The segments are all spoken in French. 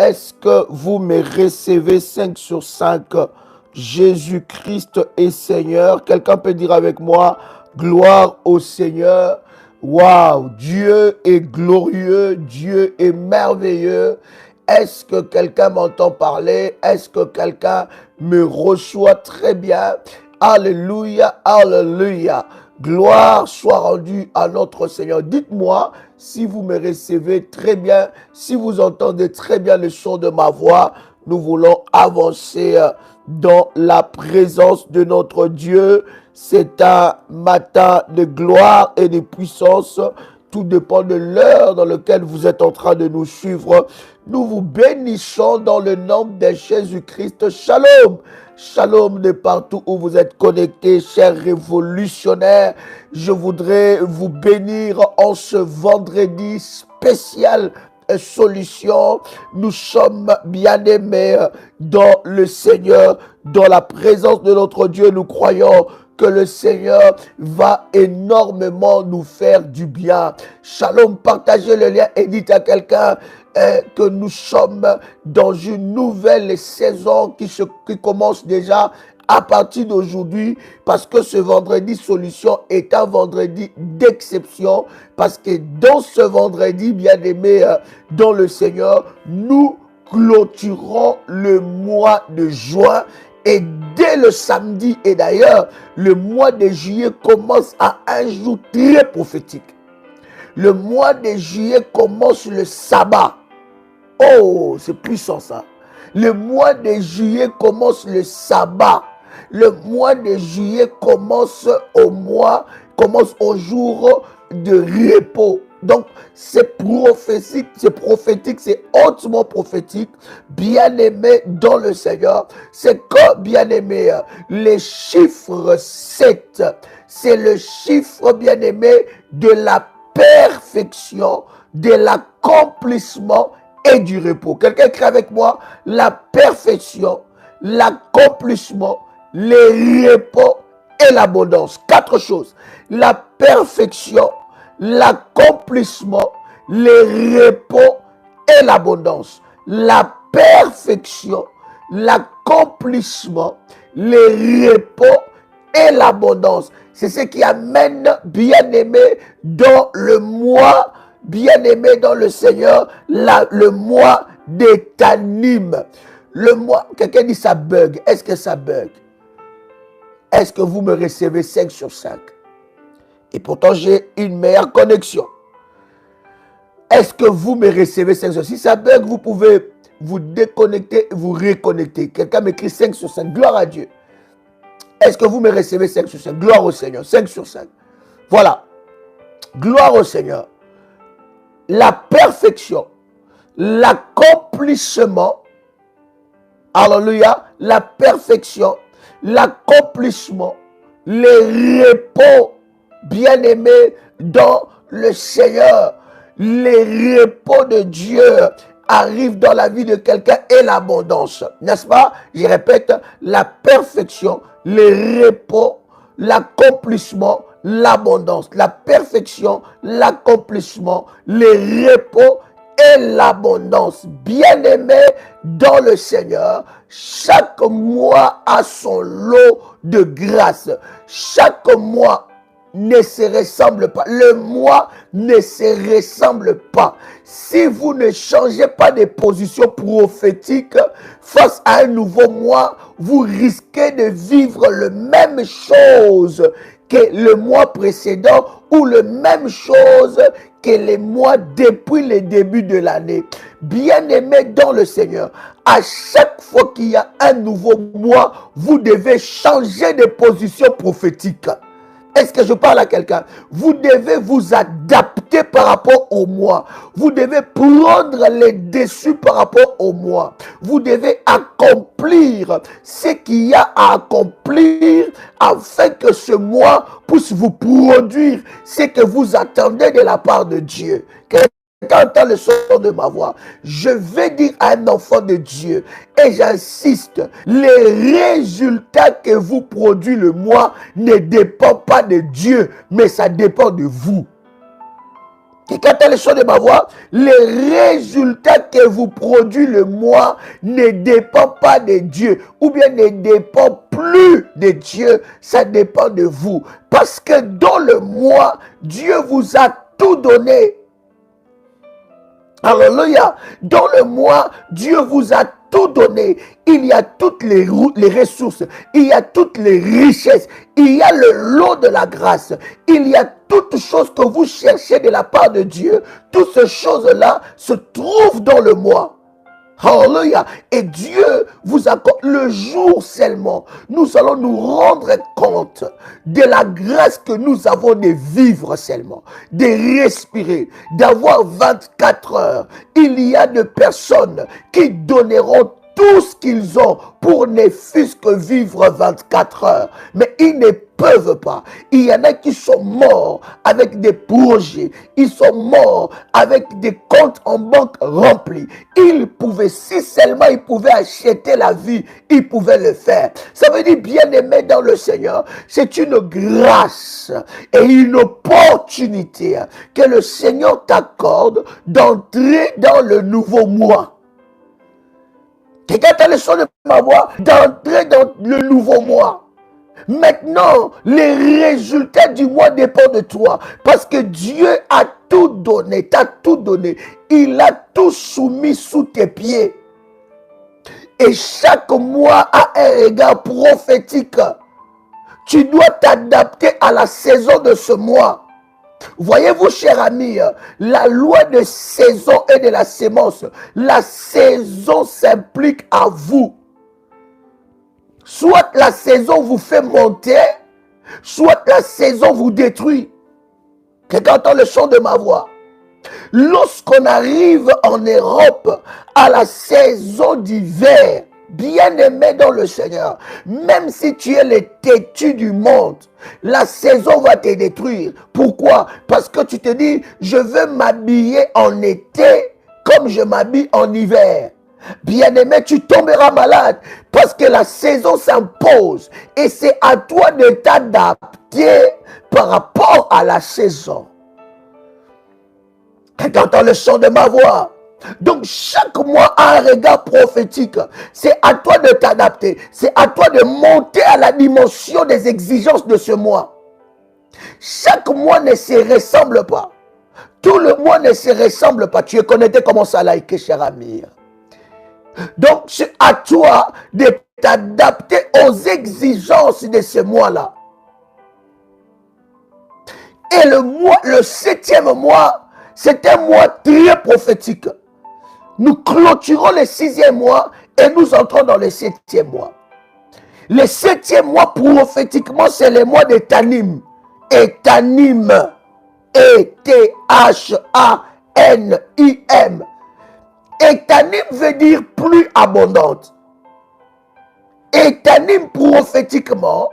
Est-ce que vous me recevez 5 sur 5? Jésus-Christ est Seigneur. Quelqu'un peut dire avec moi, gloire au Seigneur. Waouh, Dieu est glorieux, Dieu est merveilleux. Est-ce que quelqu'un m'entend parler? Est-ce que quelqu'un me reçoit très bien? Alléluia, alléluia. Gloire soit rendue à notre Seigneur. Dites-moi si vous me recevez très bien, si vous entendez très bien le son de ma voix. Nous voulons avancer dans la présence de notre Dieu. C'est un matin de gloire et de puissance. Tout dépend de l'heure dans laquelle vous êtes en train de nous suivre. Nous vous bénissons dans le nom de Jésus-Christ. Shalom. Shalom de partout où vous êtes connectés, chers révolutionnaires. Je voudrais vous bénir en ce vendredi spécial solution. Nous sommes bien-aimés dans le Seigneur, dans la présence de notre Dieu. Nous croyons que le Seigneur va énormément nous faire du bien. Shalom, partagez le lien et dites à quelqu'un que nous sommes dans une nouvelle saison qui commence déjà à partir d'aujourd'hui, parce que ce vendredi solution est un vendredi d'exception, parce que dans ce vendredi, bien-aimé dans le Seigneur, nous clôturons le mois de juin. Et dès le samedi, et d'ailleurs, le mois de juillet commence à un jour très prophétique. Le mois de juillet commence le sabbat. Oh, c'est puissant ça. Le mois de juillet commence le sabbat. Le mois de juillet commence au jour de repos. Donc, c'est prophétique, c'est hautement prophétique. Bien-aimé dans le Seigneur, c'est que, bien-aimé, les chiffres 7, c'est le chiffre, bien-aimé, de la perfection, de l'accomplissement et du repos. Quelqu'un écrit avec moi, la perfection, l'accomplissement, le repos et l'abondance. 4 choses. La perfection, l'accomplissement, le repos et l'abondance. La perfection, l'accomplissement, le repos et l'abondance. C'est ce qui amène, bien-aimé, dans le mois, bien-aimé dans le Seigneur, le mois des Tanim. Le mois, quelqu'un dit ça bug. Est-ce que ça bug? Est-ce que vous me recevez 5 sur 5? Et pourtant, j'ai une meilleure connexion. Est-ce que vous me recevez 5 sur 5? Si ça bug, vous pouvez vous déconnecter et vous reconnecter. Quelqu'un m'écrit 5 sur 5. Gloire à Dieu. Est-ce que vous me recevez 5 sur 5? Gloire au Seigneur. 5 sur 5. Voilà. Gloire au Seigneur. La perfection, l'accomplissement, alléluia, la perfection, l'accomplissement, le repos, bien-aimé dans le Seigneur, le repos de Dieu arrive dans la vie de quelqu'un et l'abondance, n'est-ce pas? Je répète, la perfection, le repos, l'accomplissement, l'abondance, la perfection, l'accomplissement, le repos et l'abondance. Bien-aimé dans le Seigneur, chaque mois a son lot de grâce. Chaque mois ne se ressemble pas. Le mois ne se ressemble pas. Si vous ne changez pas de position prophétique face à un nouveau mois, vous risquez de vivre la même chose que le mois précédent ou la même chose que les mois depuis le début de l'année. Bien-aimés dans le Seigneur, à chaque fois qu'il y a un nouveau mois, vous devez changer de position prophétique. Est-ce que je parle à quelqu'un? Vous devez vous adapter par rapport au mois. Vous devez prendre les dessus par rapport au mois. Vous devez accomplir ce qu'il y a à accomplir afin que ce mois puisse vous produire ce que vous attendez de la part de Dieu. Quand entend le son de ma voix, je vais dire à un enfant de Dieu, et j'insiste, les résultats que vous produit le mois ne dépendent pas de Dieu, mais ça dépend de vous. Quelqu'un a le son de ma voix, les résultats que vous produit le mois ne dépendent pas de Dieu, ou bien ne dépendent plus de Dieu, ça dépend de vous. Parce que dans le mois, Dieu vous a tout donné. Alléluia. Dans le mois, Dieu vous a tout donné. Il y a toutes les ressources. Il y a toutes les richesses. Il y a le lot de la grâce. Il y a toutes choses que vous cherchez de la part de Dieu. Toutes ces choses-là se trouvent dans le mois. Alléluia. Et Dieu vous accorde le jour seulement. Nous allons nous rendre compte de la grâce que nous avons de vivre seulement, de respirer, d'avoir 24 heures. Il y a des personnes qui donneront tout ce qu'ils ont pour ne fût-ce que vivre 24 heures. Mais ils ne peuvent pas. Il y en a qui sont morts avec des projets. Ils sont morts avec des comptes en banque remplis. Ils pouvaient, si seulement ils pouvaient acheter la vie, ils pouvaient le faire. Ça veut dire, bien-aimé dans le Seigneur, c'est une grâce et une opportunité que le Seigneur t'accorde d'entrer dans le nouveau mois. Quelqu'un a le son de ma voix, d'entrer dans le nouveau mois. Maintenant, les résultats du mois dépendent de toi. Parce que Dieu a tout donné, t'a tout donné. Il a tout soumis sous tes pieds. Et chaque mois a un regard prophétique. Tu dois t'adapter à la saison de ce mois. Voyez-vous, cher ami, la loi de saison et de la sémence, la saison s'implique à vous. Soit la saison vous fait monter, soit la saison vous détruit. Quelqu'un entend le son de ma voix. Lorsqu'on arrive en Europe à la saison d'hiver, bien-aimé dans le Seigneur, même si tu es le têtu du monde, la saison va te détruire. Pourquoi? Parce que tu te dis, je veux m'habiller en été comme je m'habille en hiver. Bien-aimé, tu tomberas malade parce que la saison s'impose et c'est à toi de t'adapter par rapport à la saison. Quelqu'un entend le son de ma voix? Donc chaque mois a un regard prophétique. C'est à toi de t'adapter. C'est à toi de monter à la dimension des exigences de ce mois. Chaque mois ne se ressemble pas. Tout le mois ne se ressemble pas. Tu es connecté comment ça liker, cher ami. Donc c'est à toi de t'adapter aux exigences de ce mois-là. Et le 7e mois, c'est un mois très prophétique. Nous clôturons le 6e mois et nous entrons dans le 7e mois. Le 7e mois, prophétiquement, c'est le mois de Tanim. Et Tanim, E-T-H-A-N-I-M. Et Tanim veut dire plus abondante. Et Tanim, prophétiquement,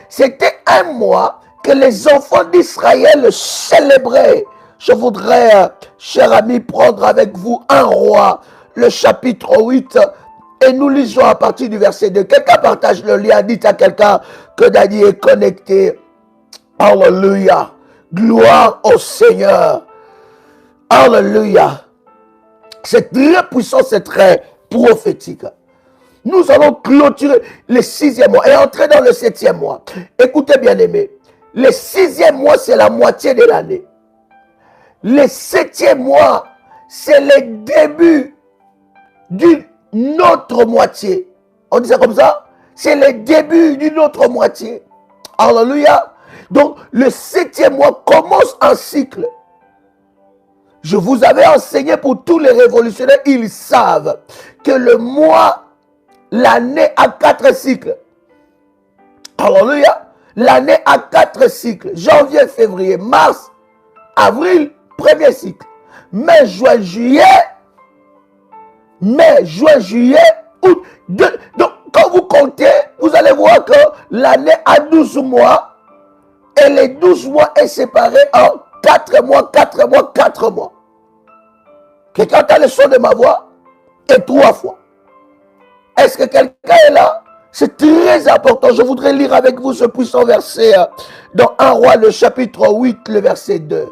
c'était un mois que les enfants d'Israël célébraient. Je voudrais, cher ami, prendre avec vous un roi, le chapitre 8, et nous lisons à partir du verset 2. Quelqu'un partage le lien, dites à quelqu'un que Dadi est connecté. Alléluia. Gloire au Seigneur. Alléluia. C'est très puissant, c'est très prophétique. Nous allons clôturer le 6e mois et entrer dans le 7e mois. Écoutez bien aimé, le 6e mois c'est la moitié de l'année. Le 7e mois c'est le début d'une autre moitié. On dit ça comme ça? C'est le début d'une autre moitié. Alléluia. Donc le 7e mois commence un cycle. Je vous avais enseigné pour tous les révolutionnaires, ils savent que le mois, l'année a 4 cycles. Alléluia. L'année a 4 cycles. Janvier, février, mars, avril, premier cycle. Mai, juin, juillet, août. Donc, quand vous comptez, vous allez voir que l'année a 12 mois et les 12 mois est séparé en 4 mois, 4 mois, 4 mois. Quelqu'un entend le son de ma voix? Et 3 fois. Est-ce que quelqu'un est là? C'est très important. Je voudrais lire avec vous ce puissant verset dans 1 Roi, le chapitre 8, le verset 2.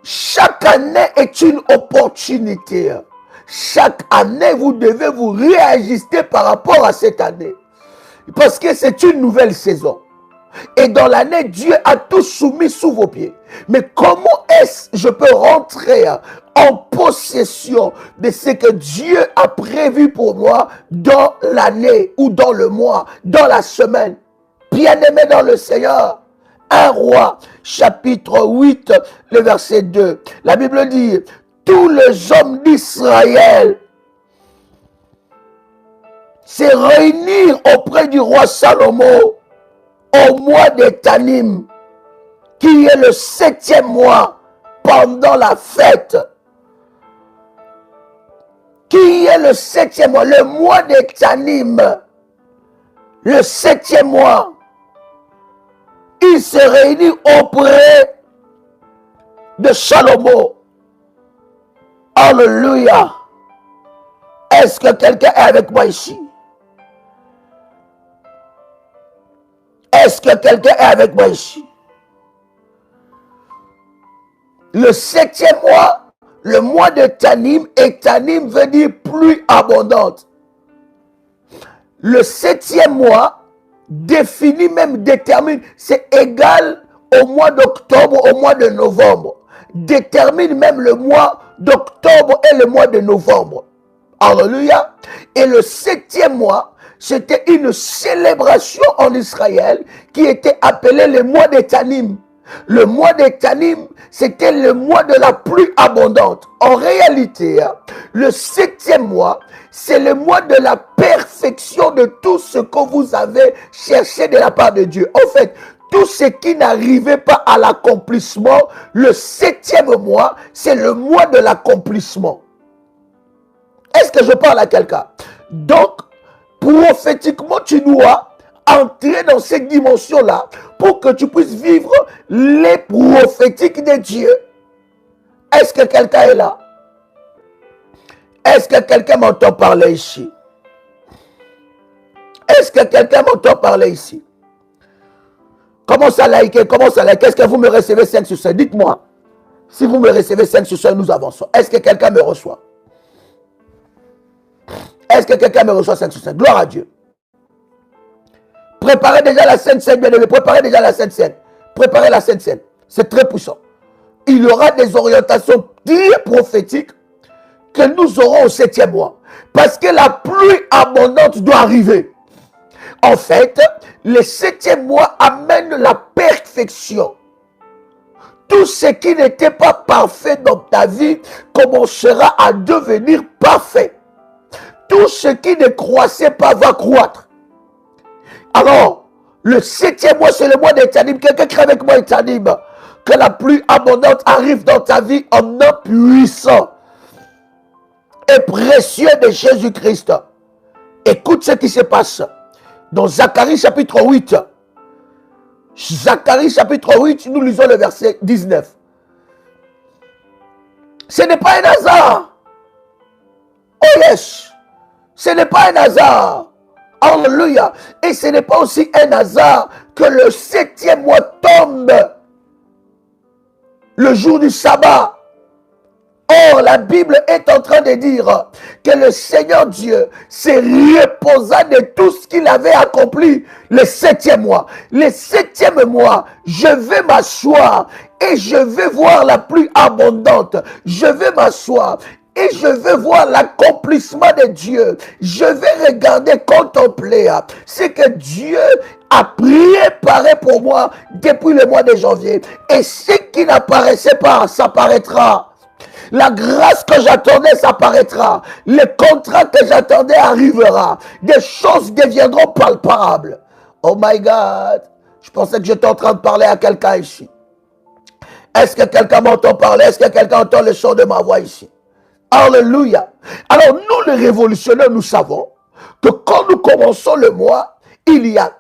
chaque année est une opportunité. Chaque année, vous devez vous réajuster par rapport à cette année. Parce que c'est une nouvelle saison. Et dans l'année, Dieu a tout soumis sous vos pieds. Mais comment est-ce que je peux rentrer en possession de ce que Dieu a prévu pour moi dans l'année ou dans le mois, dans la semaine? Bien-aimé dans le Seigneur, 1 Roi, chapitre 8, le verset 2. La Bible dit, tous les hommes d'Israël se réunirent auprès du roi Salomon au mois de Tanim, qui est le 7e mois pendant la fête. Qui est le 7e mois, le mois de Tanim, le 7e mois. Il se réunit auprès de Salomon. Alléluia. Est-ce que quelqu'un est avec moi ici? Est-ce que quelqu'un est avec moi ici? Le 7e mois, le mois de Tanim, et Tanim veut dire pluie abondante. Le 7e mois définit même, détermine, c'est égal au mois d'octobre, au mois de novembre. Détermine même le mois d'octobre et le mois de novembre. Alléluia. Et le 7e mois, c'était une célébration en Israël qui était appelée le mois de Tanim. Le mois de Tanim, c'était le mois de la pluie abondante. En réalité, le 7e mois, c'est le mois de la perfection de tout ce que vous avez cherché de la part de Dieu. En fait, tout ce qui n'arrivait pas à l'accomplissement, le 7e mois, c'est le mois de l'accomplissement. Est-ce que je parle à quelqu'un? Donc, prophétiquement, tu dois entrer dans cette dimension-là pour que tu puisses vivre les prophétiques de Dieu. Est-ce que quelqu'un est là? Est-ce que quelqu'un m'entend parler ici? Est-ce que quelqu'un m'entend parler ici? Commence à liker, commence à liker. Est-ce que vous me recevez 5 sur 5? Dites-moi. Si vous me recevez 5 sur 5, nous avançons. Est-ce que quelqu'un me reçoit? Est-ce que quelqu'un me reçoit 5 sur 5? Gloire à Dieu. Préparez déjà la Sainte Seine, bien aimé. Préparez déjà la Sainte Seine. Préparez la Sainte Seine. C'est très puissant. Il y aura des orientations très prophétiques que nous aurons au 7e mois. Parce que la pluie abondante doit arriver. En fait, le 7e mois amène la perfection. Tout ce qui n'était pas parfait dans ta vie commencera à devenir parfait. Tout ce qui ne croissait pas va croître. Alors, le 7e mois, c'est le mois d'Etanim. Quelqu'un crée avec moi Etanim. Que la pluie abondante arrive dans ta vie en un puissant et précieux de Jésus-Christ. Écoute ce qui se passe dans Zacharie chapitre 8. Zacharie chapitre 8, nous lisons le verset 19. Ce n'est pas un hasard. Oh yes. Ce n'est pas un hasard. Alléluia. Et ce n'est pas aussi un hasard que le 7e mois tombe le jour du sabbat. Or, la Bible est en train de dire que le Seigneur Dieu s'est reposa de tout ce qu'il avait accompli le 7e mois. Le 7e mois, je vais m'asseoir et je vais voir la pluie abondante. Je vais m'asseoir et je vais voir l'accomplissement de Dieu. Je vais regarder, contempler ce que Dieu a préparé pour moi depuis le mois de janvier. Et ce qui n'apparaissait pas, s'apparaîtra. La grâce que j'attendais s'apparaîtra. Le contrat que j'attendais arrivera. Des choses deviendront palpables. Oh my God. Je pensais que j'étais en train de parler à quelqu'un ici. Est-ce que quelqu'un m'entend parler? Est-ce que quelqu'un entend le son de ma voix ici? Alléluia. Alors nous les révolutionnaires, nous savons que quand nous commençons le mois, il y a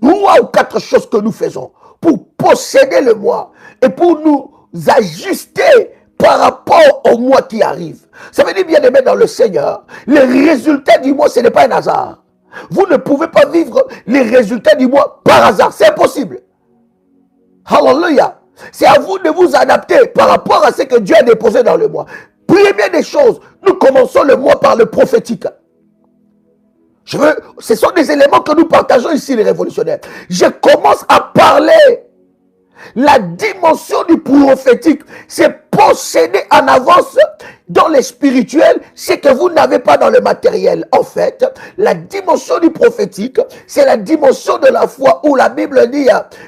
3 ou 4 choses que nous faisons pour posséder le mois et pour nous ajuster par rapport au mois qui arrive. Ça veut dire, bien aimé dans le Seigneur, les résultats du mois, ce n'est pas un hasard. Vous ne pouvez pas vivre les résultats du mois par hasard. C'est impossible. Alléluia. C'est à vous de vous adapter par rapport à ce que Dieu a déposé dans le mois. Première des choses, nous commençons le mois par le prophétique. Ce sont des éléments que nous partageons ici, les révolutionnaires. Je commence à parler. La dimension du prophétique, c'est posséder en avance dans les spirituels ce que vous n'avez pas dans le matériel. En fait, la dimension du prophétique, c'est la dimension de la foi où la Bible dit,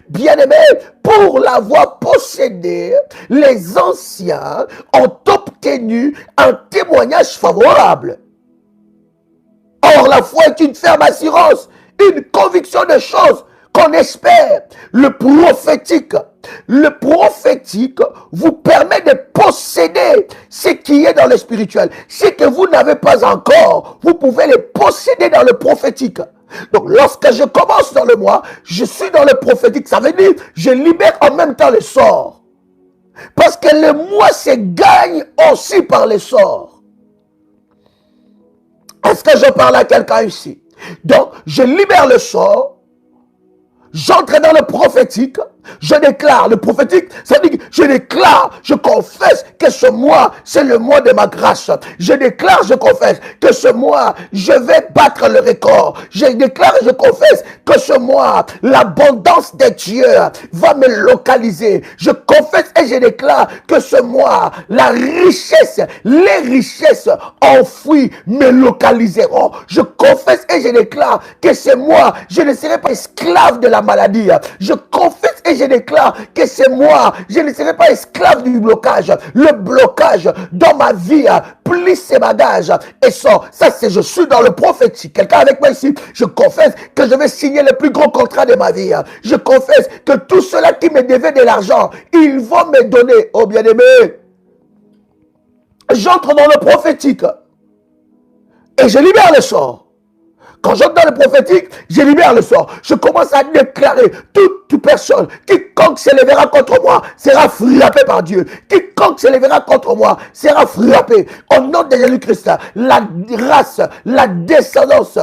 bien-aimé, pour l'avoir possédé, les anciens ont obtenu un témoignage favorable. Or, la foi est une ferme assurance, une conviction de choses qu'on espère. Le prophétique vous permet de posséder ce qui est dans le spirituel. Ce que vous n'avez pas encore, vous pouvez le posséder dans le prophétique. Donc, lorsque je commence dans le mois, je suis dans le prophétique. Ça veut dire, je libère en même temps les sorts. Parce que le mois se gagne aussi par les sorts. Est-ce que je parle à quelqu'un ici? Donc, je libère le sort. J'entre dans le prophétique, je déclare, le prophétique, ça dit que je déclare, je confesse que ce mois, c'est le mois de ma grâce. Je déclare, je confesse que ce mois, je vais battre le record. Je déclare et je confesse que ce mois, l'abondance de Dieu va me localiser. Je confesse et je déclare que ce mois, la richesse, les richesses enfouies me localiseront. Je confesse et je déclare que ce mois, je ne serai pas esclave de la maladie. Je confesse et je déclare que c'est moi, je ne serai pas esclave du blocage. Le blocage dans ma vie plie ses bagages et sort. Ça, c'est je suis dans le prophétique. Quelqu'un avec moi ici? Je confesse que je vais signer le plus gros contrat de ma vie. Je confesse que tous ceux-là qui me devaient de l'argent, ils vont me donner. Oh bien-aimé, j'entre dans le prophétique et je libère le sort. Quand j'entre dans le prophétique, je libère le sort. Je commence à déclarer toute personne, quiconque se lèvera contre moi, sera frappé par Dieu. Quiconque se lèvera contre moi, sera frappé. Au nom de Jésus-Christ, la race, la descendance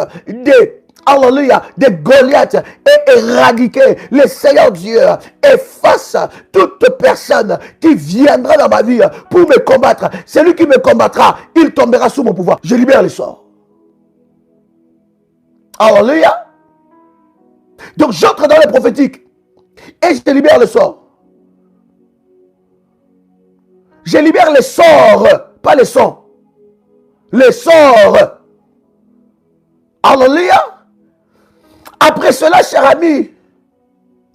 Alléluia, de Goliath est éradiqué. Le Seigneur Dieu efface toute personne qui viendra dans ma vie pour me combattre. Celui qui me combattra, il tombera sous mon pouvoir. Je libère le sort. Alléluia. Donc j'entre dans le prophétique et je libère le sort. Je libère les sorts, pas les sons. Les sorts. Alléluia. Après cela, cher ami,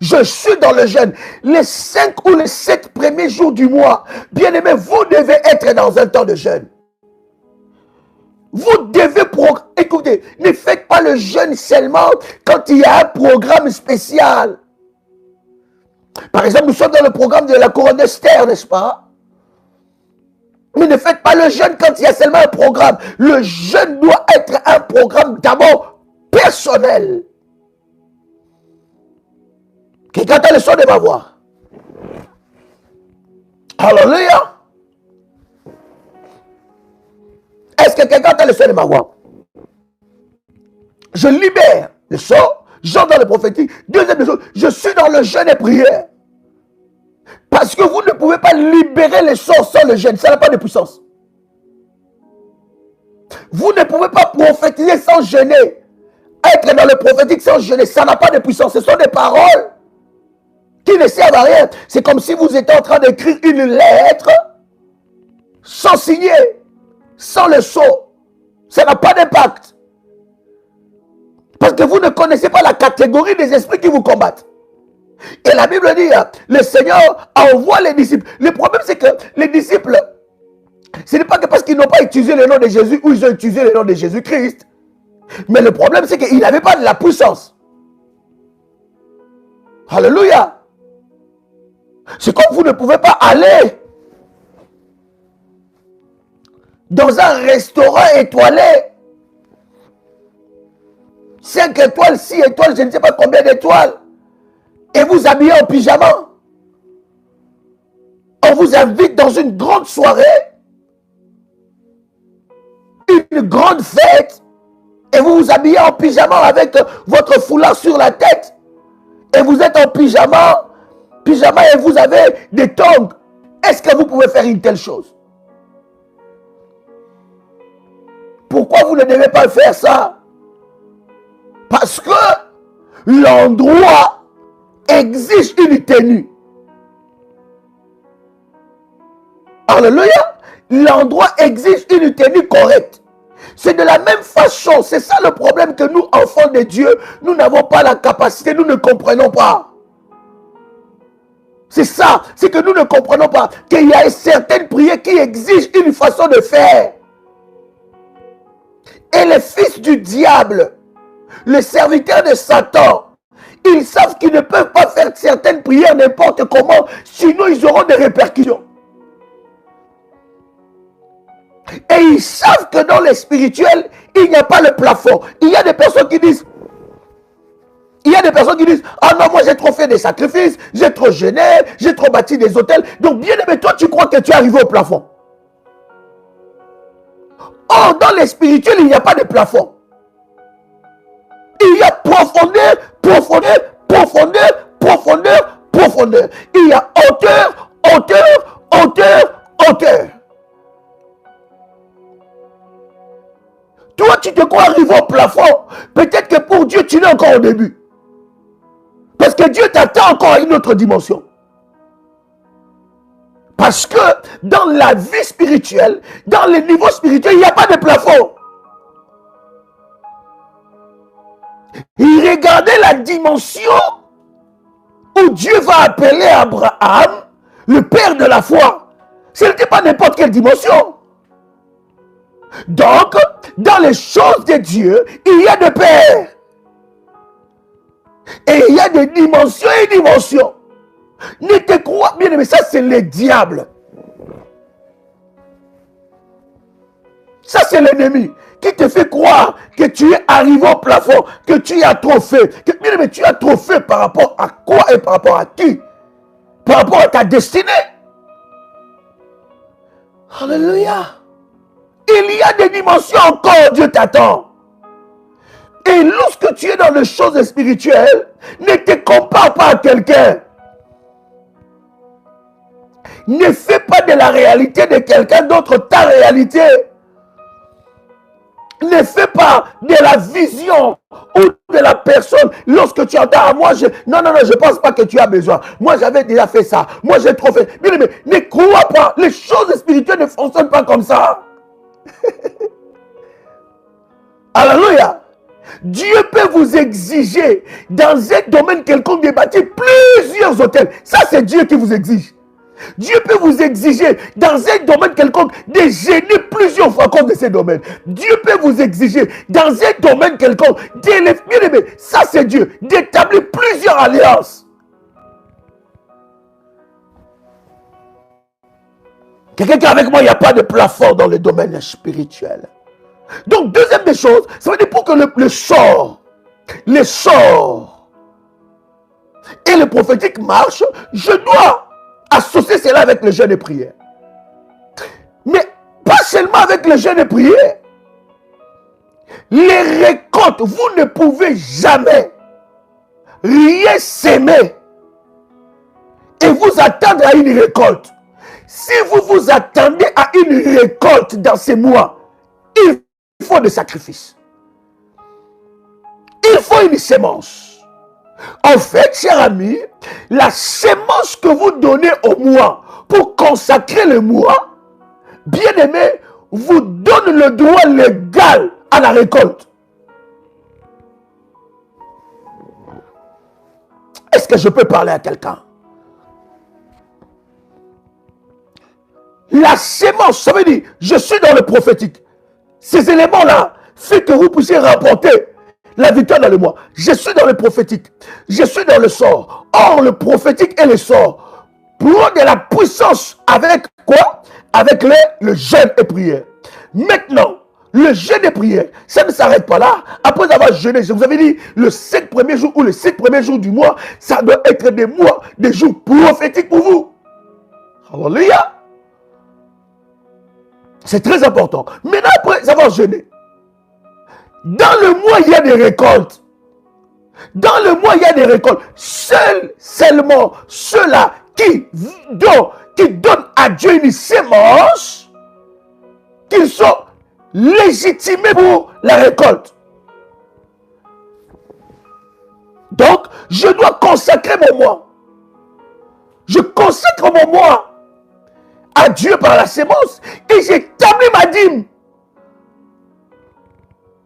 je suis dans le jeûne. Les 5 ou les 7 premiers jours du mois, bien aimé, vous devez être dans un temps de jeûne. Vous devez, écoutez, ne faites pas le jeûne seulement quand il y a un programme spécial. Par exemple, nous sommes dans le programme de la couronne d'Esther, n'est-ce pas? Mais ne faites pas le jeûne quand il y a seulement un programme. Le jeûne doit être un programme d'abord personnel. Quelqu'un a le son de ma voix. Alléluia. Est-ce que quelqu'un a le son de ma voix? Je libère le sort, j'entre dans le prophétique. Deuxième chose, je suis dans le jeûne et prière. Parce que vous ne pouvez pas libérer les sorts sans le jeûne. Ça n'a pas de puissance. Vous ne pouvez pas prophétiser sans jeûner. Être dans le prophétique sans jeûner, ça n'a pas de puissance. Ce sont des paroles qui ne servent à rien. C'est comme si vous étiez en train d'écrire une lettre sans signer, sans le sceau. Ça n'a pas d'impact. Parce que vous ne connaissez pas la catégorie des esprits qui vous combattent. Et la Bible dit, le Seigneur envoie les disciples. Le problème, c'est que les disciples, ce n'est pas que parce qu'ils n'ont pas utilisé le nom de Jésus ou ils ont utilisé le nom de Jésus-Christ. Mais le problème, c'est qu'ils n'avaient pas de la puissance. Alléluia. C'est comme vous ne pouvez pas aller dans un restaurant étoilé. 5 étoiles, 6 étoiles, je ne sais pas combien d'étoiles. Et vous habillez en pyjama. On vous invite dans une grande soirée, une grande fête, et vous vous habillez en pyjama avec votre foulard sur la tête. Et vous êtes en pyjama, pyjama et vous avez des tongs. Est-ce que vous pouvez faire une telle chose? Pourquoi vous ne devez pas faire ça? Parce que l'endroit exige une tenue. Alléluia. L'endroit exige une tenue correcte. C'est de la même façon. C'est ça le problème que nous, enfants de Dieu, nous n'avons pas la capacité, nous ne comprenons pas. C'est ça, c'est que nous ne comprenons pas qu'il y a certaines prières qui exigent une façon de faire. Et les fils du diable, les serviteurs de Satan, ils savent qu'ils ne peuvent pas faire certaines prières n'importe comment, sinon ils auront des répercussions. Et ils savent que dans les spirituels, il n'y a pas le plafond. Il y a des personnes qui disent, ah non, moi j'ai trop fait des sacrifices, j'ai trop jeûné, j'ai trop bâti des hôtels. Donc bien aimé, toi tu crois que tu es arrivé au plafond. Or, dans les spirituels, il n'y a pas de plafond. Il y a profondeur, profondeur, profondeur, profondeur, profondeur. Il y a hauteur, hauteur, hauteur, hauteur. Toi, tu te crois arriver au plafond. Peut-être que pour Dieu, tu n'es encore au début. Parce que Dieu t'attend encore à une autre dimension. Parce que dans la vie spirituelle, dans les niveaux spirituels, il n'y a pas de plafond. Il regardait la dimension où Dieu va appeler Abraham le père de la foi. Ce n'était pas n'importe quelle dimension. Donc, dans les choses de Dieu, il y a des pères. Et il y a des dimensions et dimensions. Ne te crois bien, mais ça c'est le diable. Ça c'est l'ennemi qui te fait croire que tu es arrivé au plafond, que tu as trop fait. Que, bien, mais tu as trop fait par rapport à quoi et par rapport à qui? Par rapport à ta destinée. Alléluia. Il y a des dimensions encore, Dieu t'attend. Et lorsque tu es dans les choses spirituelles, ne te compare pas à quelqu'un. Ne fais pas de la réalité de quelqu'un d'autre ta réalité. Ne fais pas de la vision ou de la personne. Lorsque tu entends, ah, moi, non, je ne pense pas que tu as besoin. Moi, j'avais déjà fait ça. Moi, j'ai trop fait. Mais ne crois pas. Les choses spirituelles ne fonctionnent pas comme ça. Alléluia. Dieu peut vous exiger dans un domaine quelconque de bâtir plusieurs hôtels. Ça, c'est Dieu qui vous exige. Dieu peut vous exiger dans un domaine quelconque de gêner plusieurs fois contre ces domaines. Dieu peut vous exiger dans un domaine quelconque d'élever, ça c'est Dieu, d'établir plusieurs alliances. Quelqu'un qui est avec moi, il n'y a pas de plafond dans le domaine spirituel. Donc, deuxième des choses, ça veut dire pour que le sort et le prophétique marchent, je dois associer cela avec le jeûne et prière. Mais pas seulement avec le jeûne et prière. Les récoltes, vous ne pouvez jamais rien s'aimer et vous attendre à une récolte. Si vous vous attendez à une récolte dans ces mois, il faut des sacrifices. Il faut une sémence. En fait, cher ami, la sémence que vous donnez au mois pour consacrer le mois, bien aimé, vous donne le droit légal à la récolte. Est-ce que je peux parler à quelqu'un? La sémence, ça veut dire, je suis dans le prophétique. Ces éléments-là font que vous puissiez rapporter la victoire dans le mois. Je suis dans le prophétique. Je suis dans le sort. Or, le prophétique et le sort prend de la puissance avec quoi? Avec le jeûne et prière. Maintenant, le jeûne et prière, ça ne s'arrête pas là. Après avoir jeûné, je vous avais dit, le 7 premiers jours ou les 7 premiers jours du mois, ça doit être des mois, des jours prophétiques pour vous. Alléluia. C'est très important. Maintenant, après avoir jeûné, dans le mois, il y a des récoltes. Dans le mois, il y a des récoltes. Seulement ceux-là qui donnent à Dieu une sémence, qu'ils sont légitimés pour la récolte. Donc, je dois consacrer mon mois. Je consacre mon mois à Dieu par la sémence et j'établis ma dîme.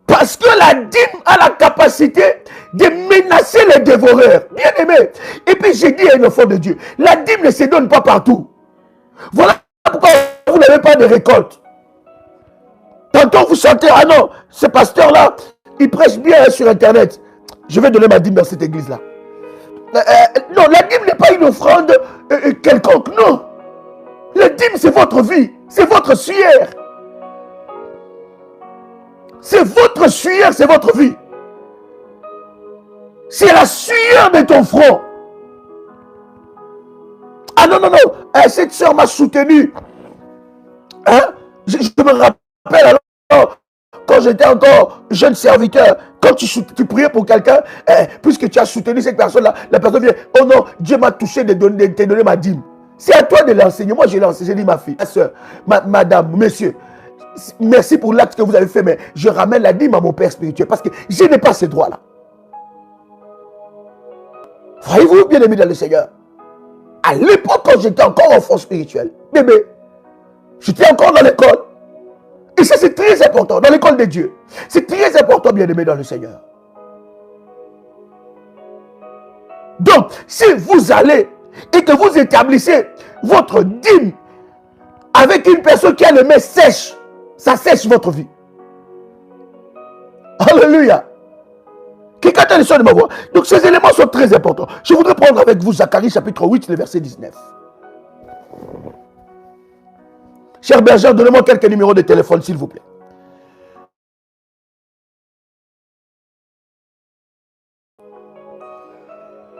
Parce que la dîme a la capacité de menacer les dévoreurs. Bien aimé. Et puis j'ai dit à une enfant de Dieu, la dîme ne se donne pas partout. Voilà pourquoi vous n'avez pas de récolte. Tantôt vous sentez, ah non, ce pasteur-là, il prêche bien sur Internet. Je vais donner ma dîme dans cette église-là. Non, la dîme n'est pas une offrande quelconque, non. La dîme, c'est votre vie, c'est votre sueur. C'est votre sueur, c'est votre vie. C'est la sueur de ton front. Ah non, non, non, cette soeur m'a soutenu. Hein? Je me rappelle alors, quand j'étais encore jeune serviteur, quand tu priais pour quelqu'un, puisque tu as soutenu cette personne-là, la personne vient, oh non, Dieu m'a touché de te donner ma dîme. C'est à toi de l'enseigner. Moi, je l'ai enseigné, j'ai dit ma fille, ma soeur, madame, monsieur, merci pour l'acte que vous avez fait, mais je ramène la dîme à mon père spirituel parce que je n'ai pas ce droit-là. Voyez-vous, bien aimé dans le Seigneur, à l'époque, quand j'étais encore enfant spirituel, bébé, j'étais encore dans l'école. Et ça, c'est très important, dans l'école de Dieu. C'est très important, bien aimé dans le Seigneur. Donc, si vous allez et que vous établissez votre dîme avec une personne qui a les mains sèches, ça sèche votre vie. Alléluia. Quelqu'un a le son de ma voix. Donc, ces éléments sont très importants. Je voudrais prendre avec vous Zacharie chapitre 8, le verset 19. Cher berger, donnez-moi quelques numéros de téléphone, s'il vous plaît.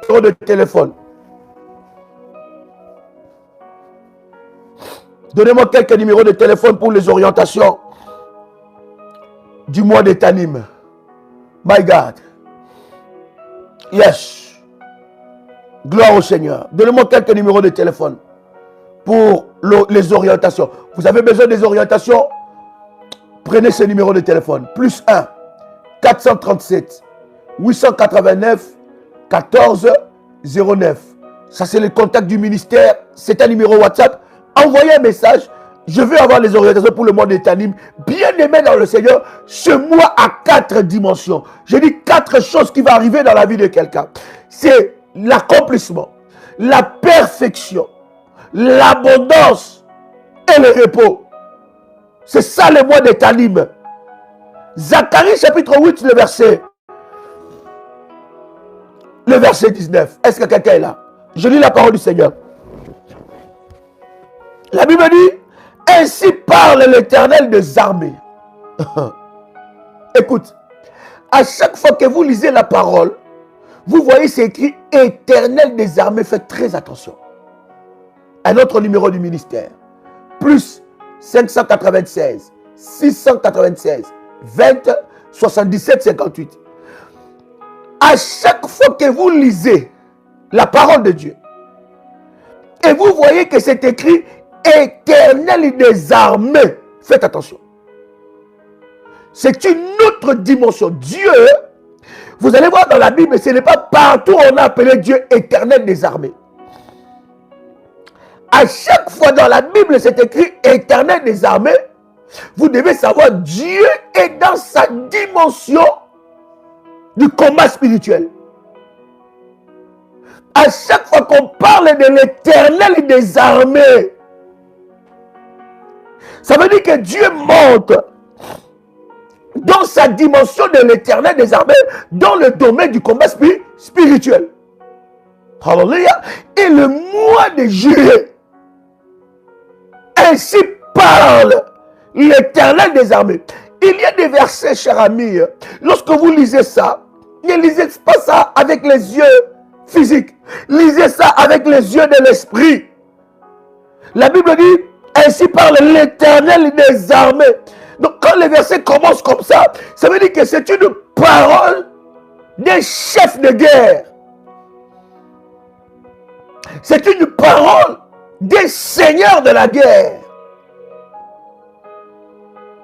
Numéro de téléphone. Donnez-moi quelques numéros de téléphone pour les orientations du mois de Tanim. My God. Yes. Gloire au Seigneur. Donnez-moi quelques numéros de téléphone pour les orientations. Vous avez besoin des orientations? Prenez ce numéro de téléphone. Plus 1 437 889 14 09. Ça, c'est le contact du ministère. C'est un numéro WhatsApp. Envoyez un message. Je veux avoir les orientations pour le mois de Tanim. Bien aimé dans le Seigneur, ce mois a 4 dimensions. Je dis 4 choses qui vont arriver dans la vie de quelqu'un. C'est l'accomplissement, la perfection, l'abondance et le repos. C'est ça le mois de Tanim. Zacharie chapitre 8, le verset 19. Est-ce que quelqu'un est là? Je lis la parole du Seigneur. La Bible dit, ainsi parle l'Éternel des armées. Écoute, à chaque fois que vous lisez la parole, vous voyez c'est écrit Éternel des armées. Faites très attention. Un autre numéro du ministère. Plus 596 696 20 77 58. À chaque fois que vous lisez la parole de Dieu et vous voyez que c'est écrit Éternel des armées, faites attention. C'est une autre dimension. Dieu, vous allez voir dans la Bible, ce n'est pas partout où on a appelé Dieu Éternel des armées. À chaque fois dans la Bible, c'est écrit Éternel des armées. Vous devez savoir, Dieu est dans sa dimension du combat spirituel. À chaque fois qu'on parle de l'Éternel des armées, ça veut dire que Dieu monte dans sa dimension de l'Éternel des armées, dans le domaine du combat spirituel. Alléluia. Et le mois de juillet, ainsi parle l'Éternel des armées. Il y a des versets, chers amis, lorsque vous lisez ça, ne lisez pas ça avec les yeux physiques. Lisez ça avec les yeux de l'esprit. La Bible dit, ainsi parle l'Éternel des armées. Donc quand les versets commencent comme ça veut dire que c'est une parole des chefs de guerre. C'est une parole des seigneurs de la guerre.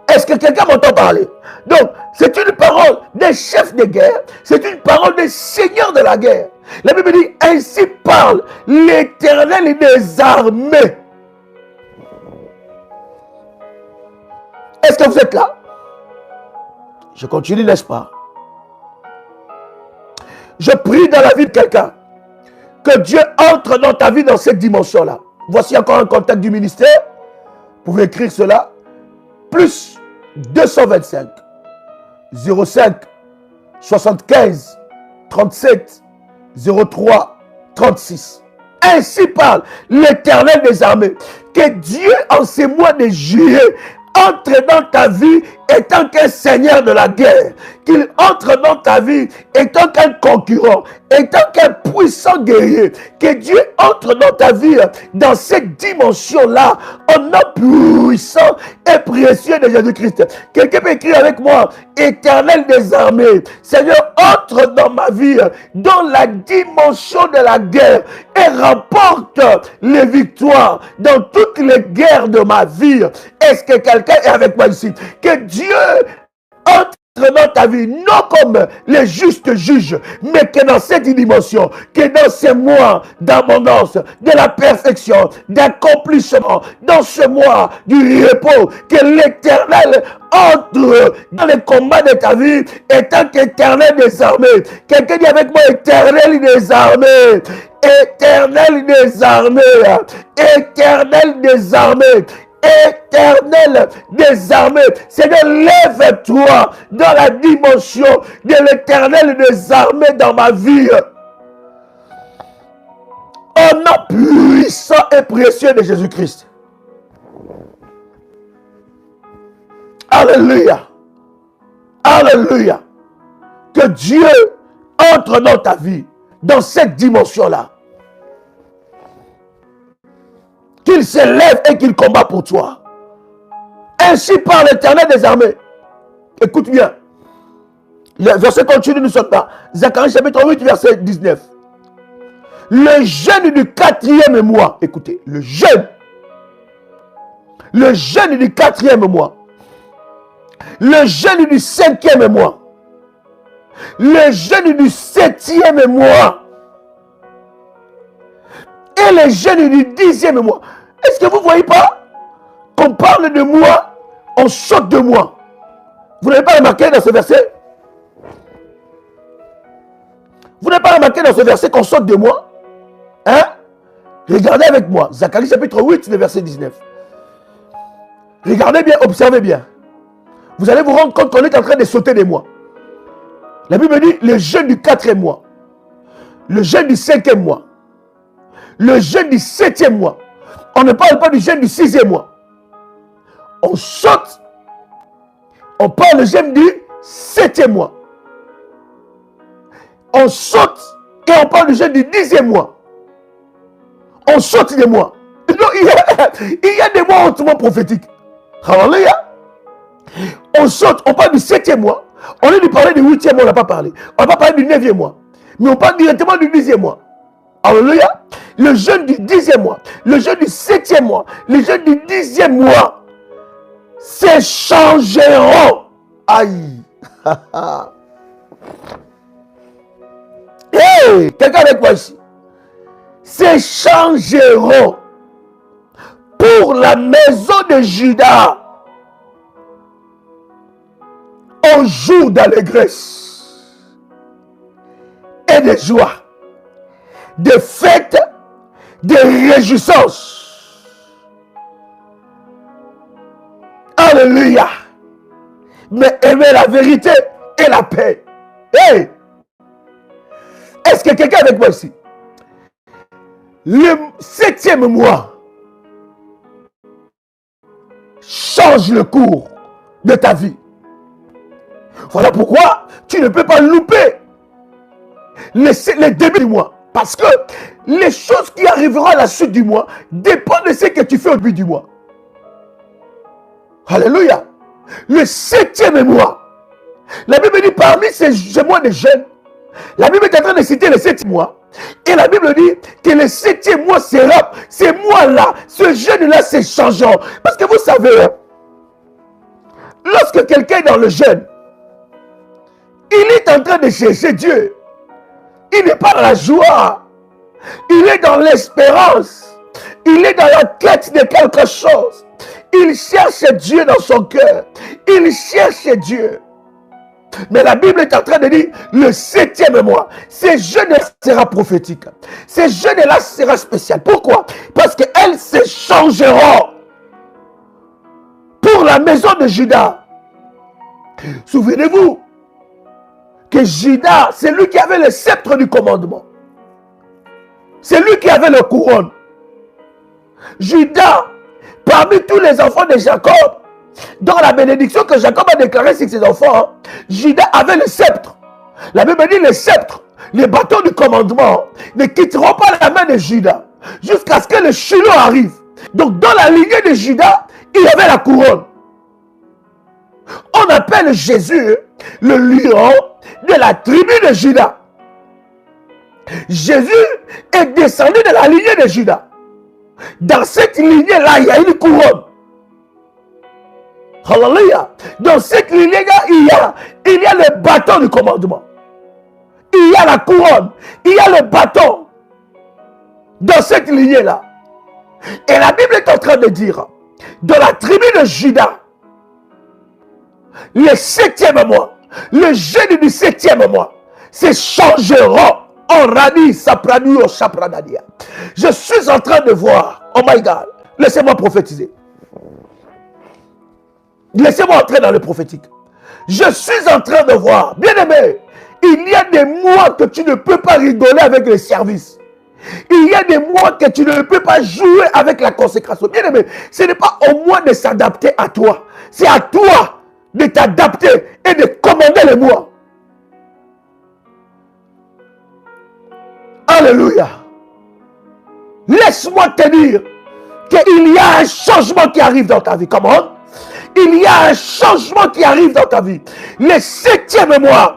Est-ce que quelqu'un m'entend parler? Donc, c'est une parole des chefs de guerre, c'est une parole des seigneurs de la guerre. La Bible dit, ainsi parle l'Éternel des armées. Est-ce que vous êtes là? Je continue, n'est-ce pas? Je prie dans la vie de quelqu'un que Dieu entre dans ta vie dans cette dimension-là. Voici encore un contact du ministère. Vous pouvez écrire cela. Plus 225 05 75 37 03 36. Ainsi parle l'Éternel des armées. Que Dieu en ces mois de juillet entre dans ta vie étant qu'un seigneur de la guerre, qu'il entre dans ta vie étant qu'un concurrent, étant qu'un puissant guerrier, que Dieu entre dans ta vie dans cette dimension-là, au nom puissant et précieux de Jésus-Christ. Quelqu'un peut écrire avec moi, Éternel des armées, Seigneur, entre dans ma vie, dans la dimension de la guerre et remporte les victoires dans toutes les guerres de ma vie. Est-ce que quelqu'un est avec moi ici? Que Dieu entre dans ta vie, non comme les justes juges, mais que dans cette dimension, que dans ces mois d'abondance, de la perfection, d'accomplissement, dans ce mois du repos, que l'Éternel entre dans les combats de ta vie, étant qu'Éternel des armées. Quelqu'un dit avec moi, Éternel des armées. Éternel des armées. Éternel des armées. Éternel des armées, Seigneur, lève-toi dans la dimension de l'Éternel des armées dans ma vie. Au nom puissant et précieux de Jésus-Christ. Alléluia. Alléluia. Que Dieu entre dans ta vie, dans cette dimension-là. Qu'il se lève et qu'il combat pour toi. Ainsi par l'Éternel des armées. Écoute bien. Le verset continue, nous sommes dans Zacharie chapitre 8, verset 19. Le jeûne du 4e mois. Écoutez, le jeûne. Le jeûne du 4e mois. Le jeûne du 5e mois. Le jeûne du 7e mois. Et le jeûne du 10e mois. Est-ce que vous ne voyez pas qu'on parle de mois, on saute de mois? Vous n'avez pas remarqué dans ce verset? Vous n'avez pas remarqué dans ce verset qu'on saute de mois? Hein? Regardez avec moi. Zacharie chapitre 8, le verset 19. Regardez bien, observez bien. Vous allez vous rendre compte qu'on est en train de sauter des mois. La Bible dit le jeûne du 4e mois. Le jeûne du 5e mois. Le jeûne du 7e mois. On ne parle pas du jeûne du 6e mois. On saute. On parle du jeûne du 7e mois. On saute et on parle du jeûne du 10e mois. On saute des mois. Non, il y a des mois hautement prophétiques. Alléluia. On saute, on parle du 7e mois. On a dû parler du 8e mois, on n'a pas parlé. On n'a pas parlé du 9e mois. Mais on parle directement du 10e mois. Alléluia. Le jeûne du 10e mois, le jeûne du 7e mois, le jeûne du 10e mois s'échangeront. Aïe. Hey, quelqu'un avec moi ici. S'échangeront pour la maison de Juda au jour d'allégresse et de joie, de fêtes, de réjouissance. Alléluia. Mais aimer la vérité et la paix. Hey! Est-ce que quelqu'un avec moi ici? Le 7e mois change le cours de ta vie. Voilà pourquoi tu ne peux pas louper les débuts du mois. Parce que les choses qui arriveront à la suite du mois dépendent de ce que tu fais au début du mois. Alléluia. Le 7e mois. La Bible dit parmi ces mois de jeûne, La Bible est en train de citer le 7e mois. Et la Bible dit que le 7e mois sera, ces mois-là, ce jeûne-là, c'est changeant. Parce que vous savez, lorsque quelqu'un est dans le jeûne, il est en train de chercher Dieu. Il n'est pas dans la joie. Il est dans l'espérance. Il est dans la quête de quelque chose. Il cherche Dieu dans son cœur. Il cherche Dieu. Mais la Bible est en train de dire, le 7e mois, ce jeûne sera prophétique. Ce jeûne-là sera spécial. Pourquoi? Parce qu'elles se changeront pour la maison de Judas. Souvenez-vous que Judas, c'est lui qui avait le sceptre du commandement. C'est lui qui avait le couronne. Judas, parmi tous les enfants de Jacob, dans la bénédiction que Jacob a déclarée sur ses enfants, Judas avait le sceptre. La Bible dit le sceptre, les bâtons du commandement ne quitteront pas la main de Judas jusqu'à ce que le Shiloh arrive. Donc dans la lignée de Judas, il y avait la couronne. On appelle Jésus le lion de la tribu de Judas. Jésus est descendu de la lignée de Judas. Dans cette lignée-là, il y a une couronne. Alléluia. Dans cette lignée-là, il y a le bâton du commandement. Il y a la couronne. Il y a le bâton. Dans cette lignée-là. Et la Bible est en train de dire, dans la tribu de Judas, le 7e mois, le jeûne du 7e mois, se changeront en rani sapranu au chapranadia. Je suis en train de voir, oh my God, laissez-moi prophétiser. Laissez-moi entrer dans le prophétique. Je suis en train de voir, bien aimé, il y a des mois que tu ne peux pas rigoler avec le service. Il y a des mois que tu ne peux pas jouer avec la consécration. Bien aimé, ce n'est pas au moins de s'adapter à toi. C'est à toi de t'adapter et de commander les mois. Alléluia. Laisse-moi te dire qu'il y a un changement qui arrive dans ta vie. Comment? Il y a un changement qui arrive dans ta vie. Le 7e mois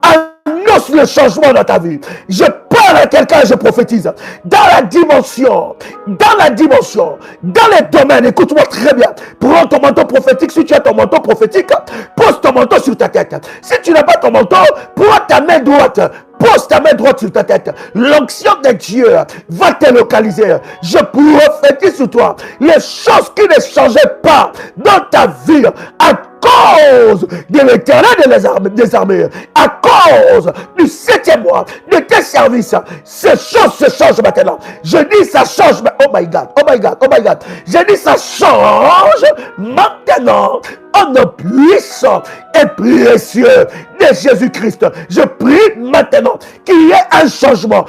annonce le changement dans ta vie. Je parle à quelqu'un et je prophétise. Dans la dimension, dans les domaines, écoute-moi très bien. Prends ton manteau prophétique. Si tu as ton manteau prophétique, pose ton manteau sur ta tête. Si tu n'as pas ton manteau, prends ta main droite. Pose ta main droite sur ta tête. L'onction de Dieu va te localiser. Je prophétise sur toi les choses qui ne changeaient pas dans ta vie à cause de l'Éternel des armées, à cause du 7e mois de tes services. Ces choses se changent maintenant. Je dis ça change. Oh my God, oh my God, oh my God. Je dis ça change maintenant. En nom puissant et précieux de Jésus-Christ. Je prie maintenant qu'il y ait un changement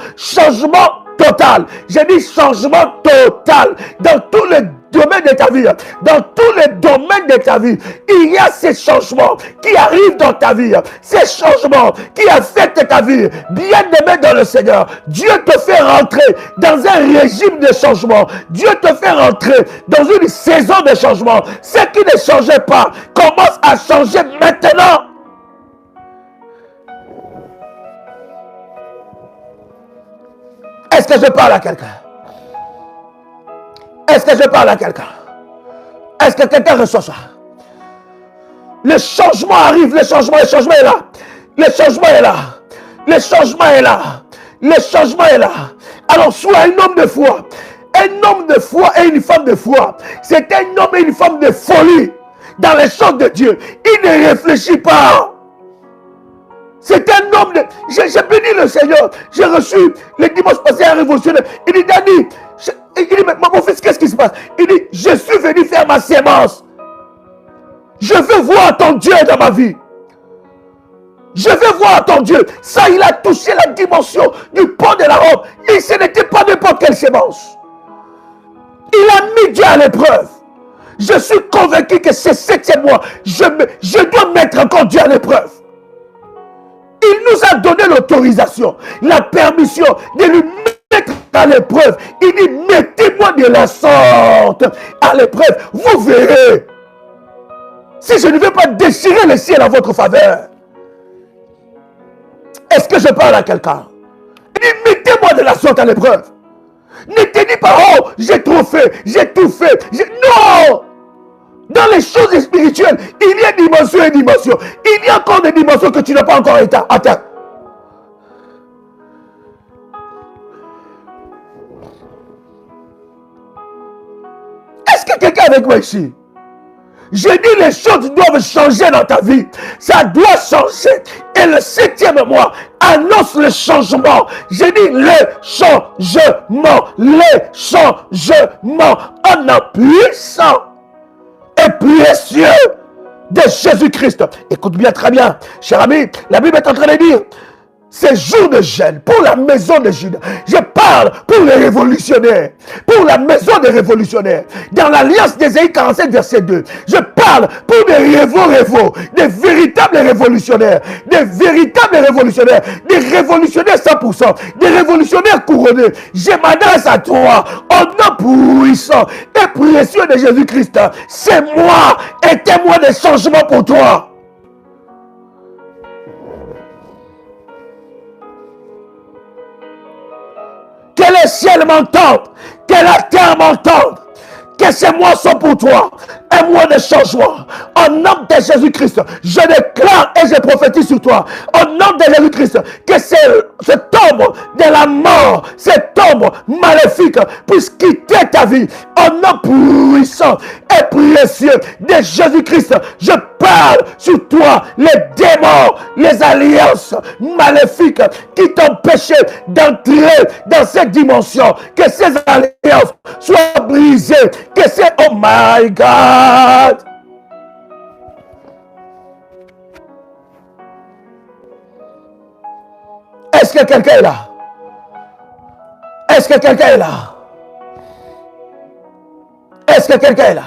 total. J'ai dit changement total dans tous les domaines de ta vie. Dans tous les domaines de ta vie, il y a ces changements qui arrivent dans ta vie. Ces changements qui affectent ta vie. Bien-aimé dans le Seigneur, Dieu te fait rentrer dans un régime de changement. Dieu te fait rentrer dans une saison de changement. Ce qui ne changeait pas commence à changer maintenant. Est-ce que je parle à quelqu'un? Est-ce que je parle à quelqu'un? Est-ce que quelqu'un reçoit ça? Le changement arrive, le changement est là. Le changement est là. Le changement est là. Le changement est là. Alors sois un homme de foi. Un homme de foi et une femme de foi. C'est un homme et une femme de folie dans les choses de Dieu. Il ne réfléchit pas. C'est un homme de... J'ai béni le Seigneur. J'ai reçu le dimanche passé un révolutionnaire. Il dit, Dani, il dit, mais mon fils, qu'est-ce qui se passe? Il dit, je suis venu faire ma sémence. Je veux voir ton Dieu dans ma vie. Je veux voir ton Dieu. Ça, il a touché la dimension du pont de la robe. Et ce n'était pas n'importe quelle sémence. Il a mis Dieu à l'épreuve. Je suis convaincu que ce 7e mois, je dois mettre encore Dieu à l'épreuve. Il nous a donné l'autorisation, la permission de lui mettre à l'épreuve. Il dit, mettez-moi de la sorte à l'épreuve. Vous verrez. Si je ne vais pas déchirer le ciel en votre faveur. Est-ce que je parle à quelqu'un? Il dit, mettez-moi de la sorte à l'épreuve. Ne te dis pas, oh, j'ai trop fait, j'ai tout fait. Non! Dans les choses spirituelles, il y a dimension et dimension. Il y a encore des dimensions que tu n'as pas encore atteint. Est-ce que quelqu'un est avec moi ici? Je dis les choses doivent changer dans ta vie. Ça doit changer. Et le 7e mois annonce le changement. Je dis le changement. Le changement. Un nom puissant et précieux de Jésus-Christ. Écoute bien, très bien. Cher ami, la Bible est en train de dire, ces jours de jeûne pour la maison de Juda. Je parle pour les révolutionnaires, pour la maison des révolutionnaires. Dans l'Alliance d'Ésaïe 47, verset 2, je parle pour des révolutionnaires, des véritables révolutionnaires, des révolutionnaires 100%, des révolutionnaires couronnés. Je m'adresse à toi, au nom puissant et précieux de Jésus-Christ. C'est moi et témoin de changement pour toi. Que le ciel m'entende, que la terre m'entende, que ces mois sont pour toi un mois de changement. Au nom de Jésus-Christ, je déclare et je prophétise sur toi, au nom de Jésus-Christ, que cette ombre de la mort, cette ombre maléfique puisse quitter ta vie. Au nom puissant et précieux de Jésus-Christ, je parle sur toi les démons, les alliances maléfiques qui t'empêchaient d'entrer dans cette dimension. Que ces alliances soient brisées. Que c'est, oh my God. Est-ce que quelqu'un est là? Est-ce que quelqu'un est là? Est-ce que quelqu'un est là?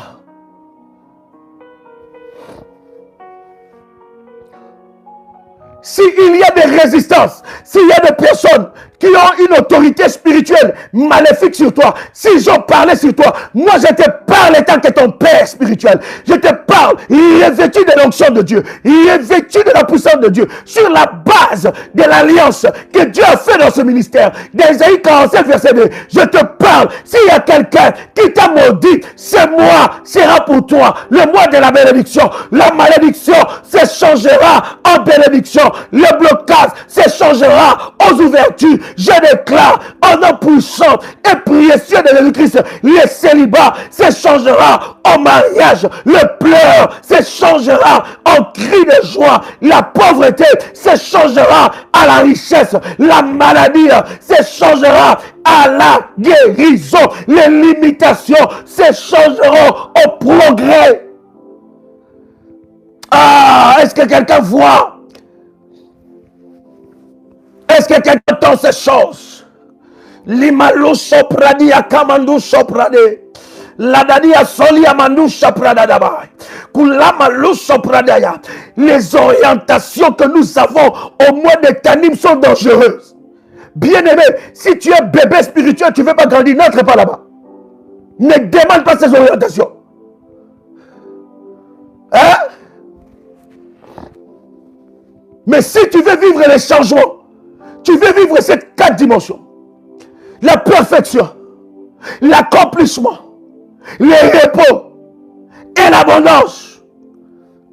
S'il y a des résistances, s'il y a des personnes qui ont une autorité spirituelle maléfique sur toi, s'ils ont parlé sur toi, moi je te parle étant que ton père spirituel. Je te parle, il est vêtu de l'onction de Dieu, il est vêtu de la puissance de Dieu, sur la base de l'alliance que Dieu a fait dans ce ministère. D'Ésaïe 47, verset 2, je te parle, s'il y a quelqu'un qui t'a maudit, ce mois sera pour toi le mois de la bénédiction. La malédiction s'échangera en bénédiction. Le blocage s'échangera aux ouvertures. Je déclare en nom puissant et précieux de Jésus-Christ, le célibat s'échangera en mariage, le pleur s'échangera en cri de joie, la pauvreté s'échangera à la richesse, la maladie s'échangera à la guérison, les limitations s'échangeront au progrès. Ah, est-ce que quelqu'un voit? Est-ce que quelqu'un entend ces choses? Limalou sopradi akamandou soprade. Ladadia soli amandou sopradadabai. Kulamalou sopradaya. Les orientations que nous avons au mois de Tanim sont dangereuses. Bien-aimé, si tu es bébé spirituel, tu ne veux pas grandir, n'entre pas là-bas. Ne demande pas ces orientations. Hein? Mais si tu veux vivre les changements, tu veux vivre ces 4 dimensions, la perfection, l'accomplissement, le repos et l'abondance.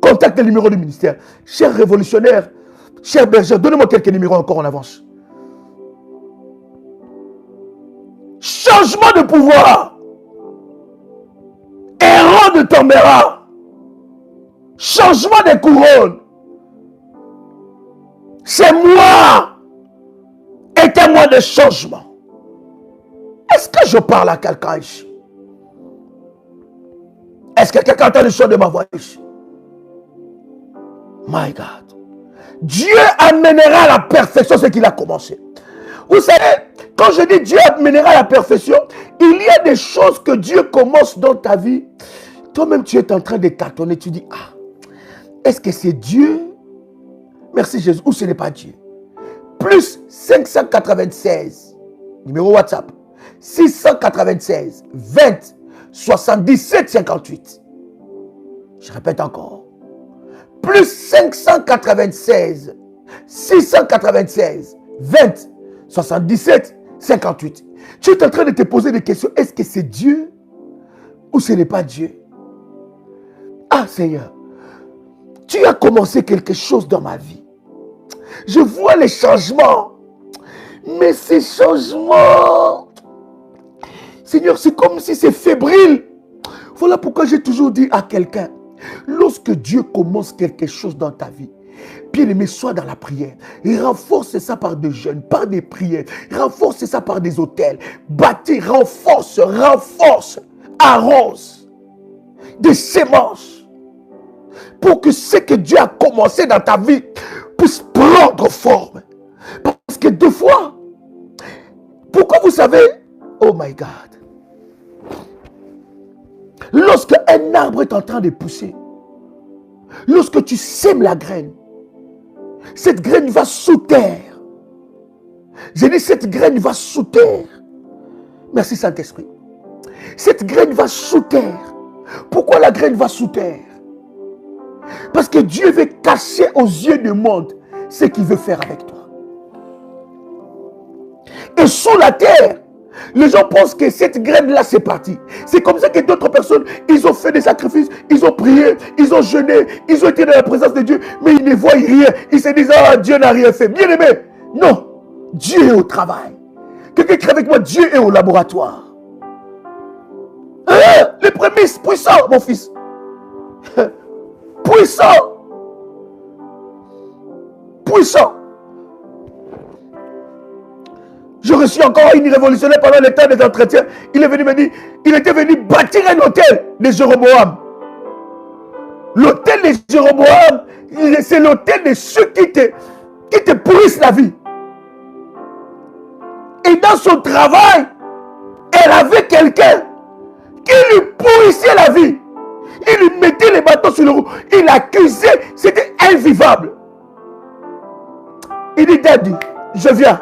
Contacte le numéro du ministère. Cher révolutionnaire, cher berger, donnez-moi quelques numéros encore en avance. Changement de pouvoir. Hérode tombera. Changement des couronnes. C'est moi. Et un mois de changement. Est-ce que je parle à quelqu'un ici? Est-ce que quelqu'un entend le son de ma voix ici? My God. Dieu amènera à la perfection ce qu'il a commencé. Vous savez, quand je dis Dieu amènera à la perfection, il y a des choses que Dieu commence dans ta vie. Toi-même, tu es en train de tâtonner. Tu dis, ah, est-ce que c'est Dieu? Merci Jésus. Ou ce n'est pas Dieu? Plus 596, numéro WhatsApp, 696, 20, 77, 58. Je répète encore. Plus 596, 696 20 77 58. Tu es en train de te poser des questions. Est-ce que c'est Dieu ou ce n'est pas Dieu? Ah Seigneur, tu as commencé quelque chose dans ma vie. Je vois les changements. Mais ces changements, Seigneur, c'est comme si c'est fébrile. Voilà pourquoi j'ai toujours dit à quelqu'un, lorsque Dieu commence quelque chose dans ta vie, bien-aimé, sois dans la prière. Et renforce ça par des jeûnes, par des prières. Renforce ça par des autels. Bâtis, renforce, arrose des semences pour que ce que Dieu a commencé dans ta vie puisse prendre forme. Parce que des fois, pourquoi vous savez, oh my God, lorsque un arbre est en train de pousser, lorsque tu sèmes la graine, cette graine va sous terre. J'ai dit cette graine va sous terre. Merci Saint-Esprit. Cette graine va sous terre. Pourquoi la graine va sous terre? Parce que Dieu veut cacher aux yeux du monde ce qu'il veut faire avec toi. Et sous la terre, les gens pensent que cette graine-là, c'est parti. C'est comme ça que d'autres personnes, ils ont fait des sacrifices, ils ont prié, ils ont jeûné, ils ont été dans la présence de Dieu, mais ils ne voient rien. Ils se disent, ah, Dieu n'a rien fait. Bien aimé, non. Dieu est au travail. Quelqu'un qui est avec moi, Dieu est au laboratoire. Les prémices, puissants, mon fils. Puissant. Puissant. Je reçus encore une révolutionnaire pendant le temps des entretiens. Il est venu me dire, il était venu bâtir un hôtel de Jéroboam. L'hôtel de Jéroboam, c'est l'hôtel de ceux qui te pourrissent la vie. Et dans son travail, elle avait quelqu'un qui lui pourrissait la vie. Il lui mettait les bâtons sur le roue. Il l'accusait, c'était invivable. Il dit, Daddy, je viens.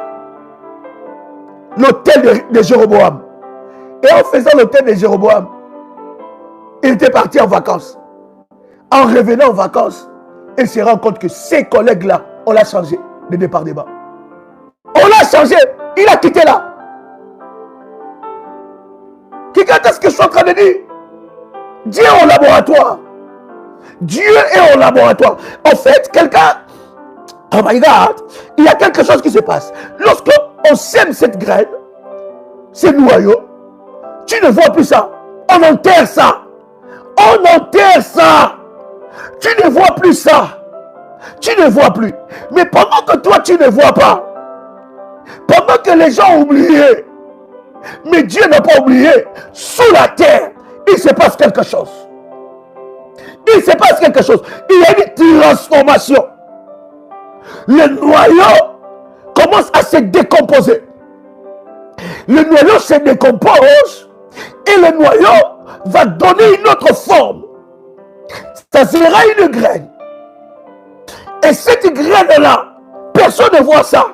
L'hôtel de Jéroboam. Et en faisant l'hôtel de Jéroboam, il était parti en vacances. En revenant en vacances, il se rend compte que ses collègues-là, on l'a changé de département. On l'a changé. Il a quitté là. Quelqu'un entend ce que je suis en train de dire? Dieu est au laboratoire. Dieu est au laboratoire. En fait, quelqu'un... Oh my God, il y a quelque chose qui se passe. Lorsque on sème cette graine, ce noyau, tu ne vois plus ça. On enterre ça. On enterre ça. Tu ne vois plus ça. Tu ne vois plus. Mais pendant que toi, tu ne vois pas, pendant que les gens ont oublié, mais Dieu n'a pas oublié, sous la terre, il se passe quelque chose. Il se passe quelque chose. Il y a une transformation. Le noyau commence à se décomposer. Le noyau se décompose et le noyau va donner une autre forme. Ça sera une graine. Et cette graine-là, personne ne voit ça.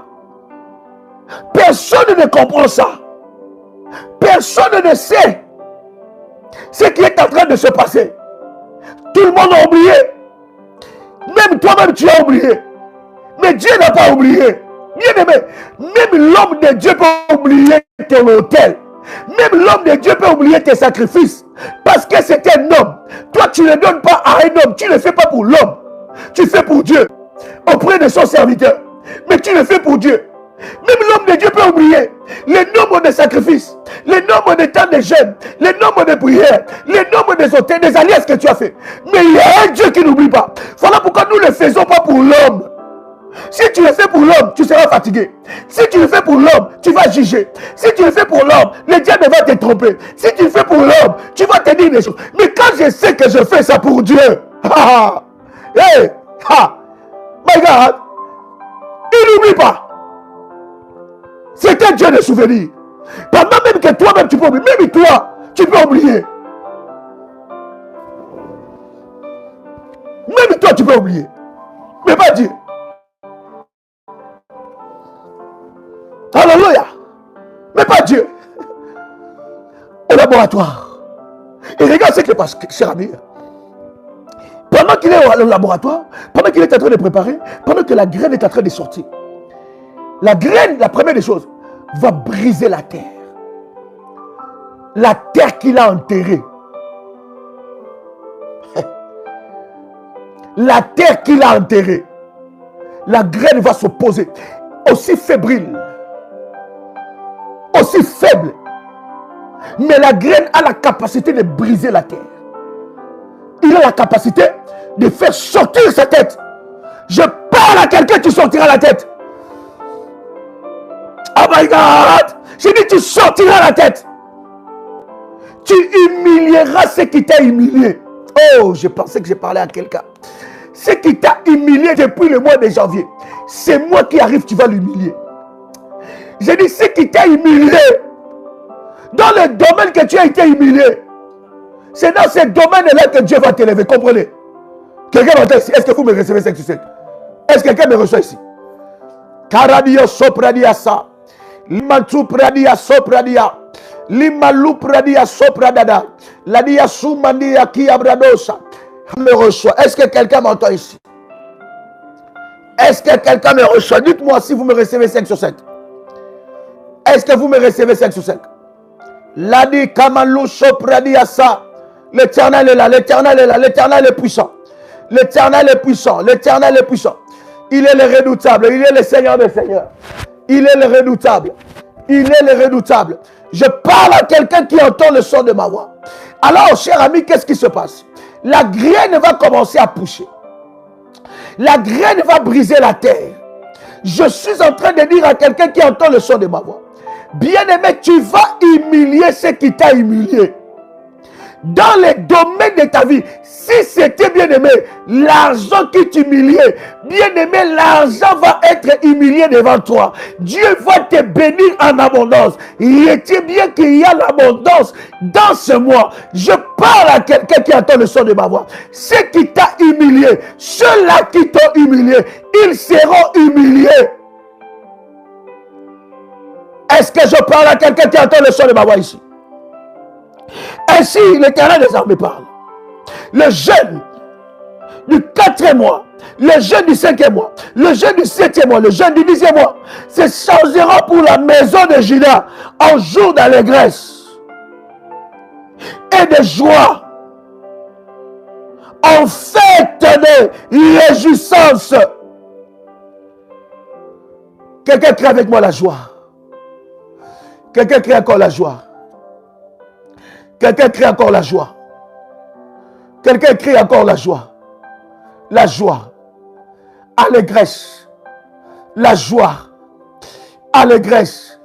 Personne ne comprend ça. Personne ne sait ce qui est en train de se passer. Tout le monde a oublié. Même toi-même, tu as oublié. Mais Dieu n'a pas oublié. Bien aimé, même l'homme de Dieu peut oublier ton hôtel. Même l'homme de Dieu peut oublier tes sacrifices. Parce que c'est un homme. Toi, tu ne donnes pas à un homme. Tu ne le fais pas pour l'homme. Tu fais pour Dieu. Auprès de son serviteur. Mais tu le fais pour Dieu. Même l'homme de Dieu peut oublier le nombre de sacrifices, le nombre de temps de jeûne, le nombre de prières, le nombre des hôtels, des alliances que tu as fait. Mais il y a un Dieu qui n'oublie pas. Voilà pourquoi nous ne le faisons pas pour l'homme. Si tu le fais pour l'homme, tu seras fatigué. Si tu le fais pour l'homme, tu vas juger. Si tu le fais pour l'homme, le diable va te tromper. Si tu le fais pour l'homme, tu vas te dire des choses. Mais quand je sais que je fais ça pour Dieu, hey, my God, il n'oublie pas. C'est un Dieu de souvenirs. Pendant même que toi-même tu peux oublier. Même toi, tu peux oublier. Même toi, tu peux oublier. Mais pas Dieu. Alléluia. Mais pas Dieu. Au laboratoire. Et regarde ce qui passe, cher ami. Pendant Pendant qu'il est au laboratoire, pendant qu'il est en train de préparer, pendant que la graine est en train de sortir, la graine, la première des choses, va briser la terre. La terre qu'il a enterrée. La terre qu'il a enterrée. La graine va s'opposer. Aussi fébrile. Aussi faible. Mais la graine a la capacité de briser la terre. Il a la capacité de faire sortir sa tête. Je parle à quelqu'un qui sortira la tête. Oh my God! J'ai dit tu sortiras la tête. Tu humilieras ce qui t'a humilié. Oh, je pensais que j'ai parlé à quelqu'un. Ce qui t'a humilié depuis le mois de janvier, c'est moi qui arrive, tu vas l'humilier. J'ai dit ce qui t'a humilié, dans le domaine que tu as été humilié, c'est dans ce domaine-là que Dieu va t'élever, comprenez? Quelqu'un m'entend ici? Est-ce que vous me recevez 5 sur 5? Est-ce que quelqu'un me reçoit ici? Karadio sopradia sa, limantu pradia sopradia, limalu pradia sopradada, la dia sumandia ki abradosa. Me reçoit. Est-ce que quelqu'un m'entend ici? Est-ce que quelqu'un me reçoit? Dites-moi si vous me recevez 5 sur 5. Est-ce que vous me recevez 5 sur 5? Ladi kamalou sopradiasa. L'Éternel est là, l'Éternel est là, l'Éternel est puissant. L'Éternel est puissant, l'Éternel est puissant. Il est le redoutable, il est le Seigneur des Seigneurs. Il est le redoutable. Il est le redoutable. Je parle à quelqu'un qui entend le son de ma voix. Alors, cher ami, qu'est-ce qui se passe? La graine va commencer à pousser. La graine va briser la terre. Je suis en train de dire à quelqu'un qui entend le son de ma voix. Bien-aimé, tu vas humilier ce qui t'a humilié. Dans les domaines de ta vie, si c'était bien-aimé, l'argent qui t'humiliait, bien-aimé, l'argent va être humilié devant toi. Dieu va te bénir en abondance. Retiens bien qu'il y a l'abondance dans ce mois. Je parle à quelqu'un qui entend le son de ma voix. Ceux qui t'ont humilié, ceux-là qui t'ont humilié, ils seront humiliés. Est-ce que je parle à quelqu'un qui entend le son de ma voix ici? Ainsi, l'Éternel des armées parle. Le jeûne du 4e mois, le jeûne du 5e mois, le jeûne du 7e mois, le jeûne du 10e mois, se changera pour la maison de Juda en jour d'allégresse et de joie, en fête de réjouissance. Quelqu'un crie avec moi la joie. Quelqu'un crie encore la joie. Quelqu'un crie encore la joie. Quelqu'un crie encore la joie. La joie. Allégresse. La joie. Allégresse.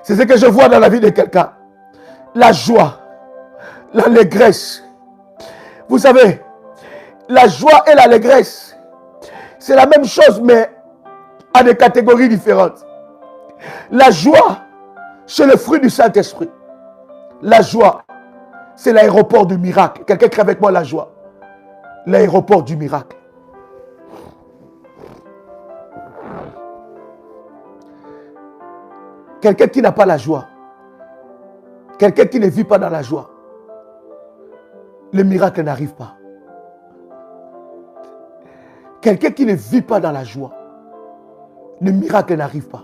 C'est ce que je vois dans la vie de quelqu'un. La joie. L'allégresse. Vous savez, la joie et l'allégresse, c'est la même chose, mais à des catégories différentes. La joie, c'est le fruit du Saint-Esprit. La joie, c'est l'aéroport du miracle. Quelqu'un crie avec moi la joie. L'aéroport du miracle. Quelqu'un qui n'a pas la joie. Quelqu'un qui ne vit pas dans la joie. Le miracle n'arrive pas. Quelqu'un qui ne vit pas dans la joie. Le miracle n'arrive pas.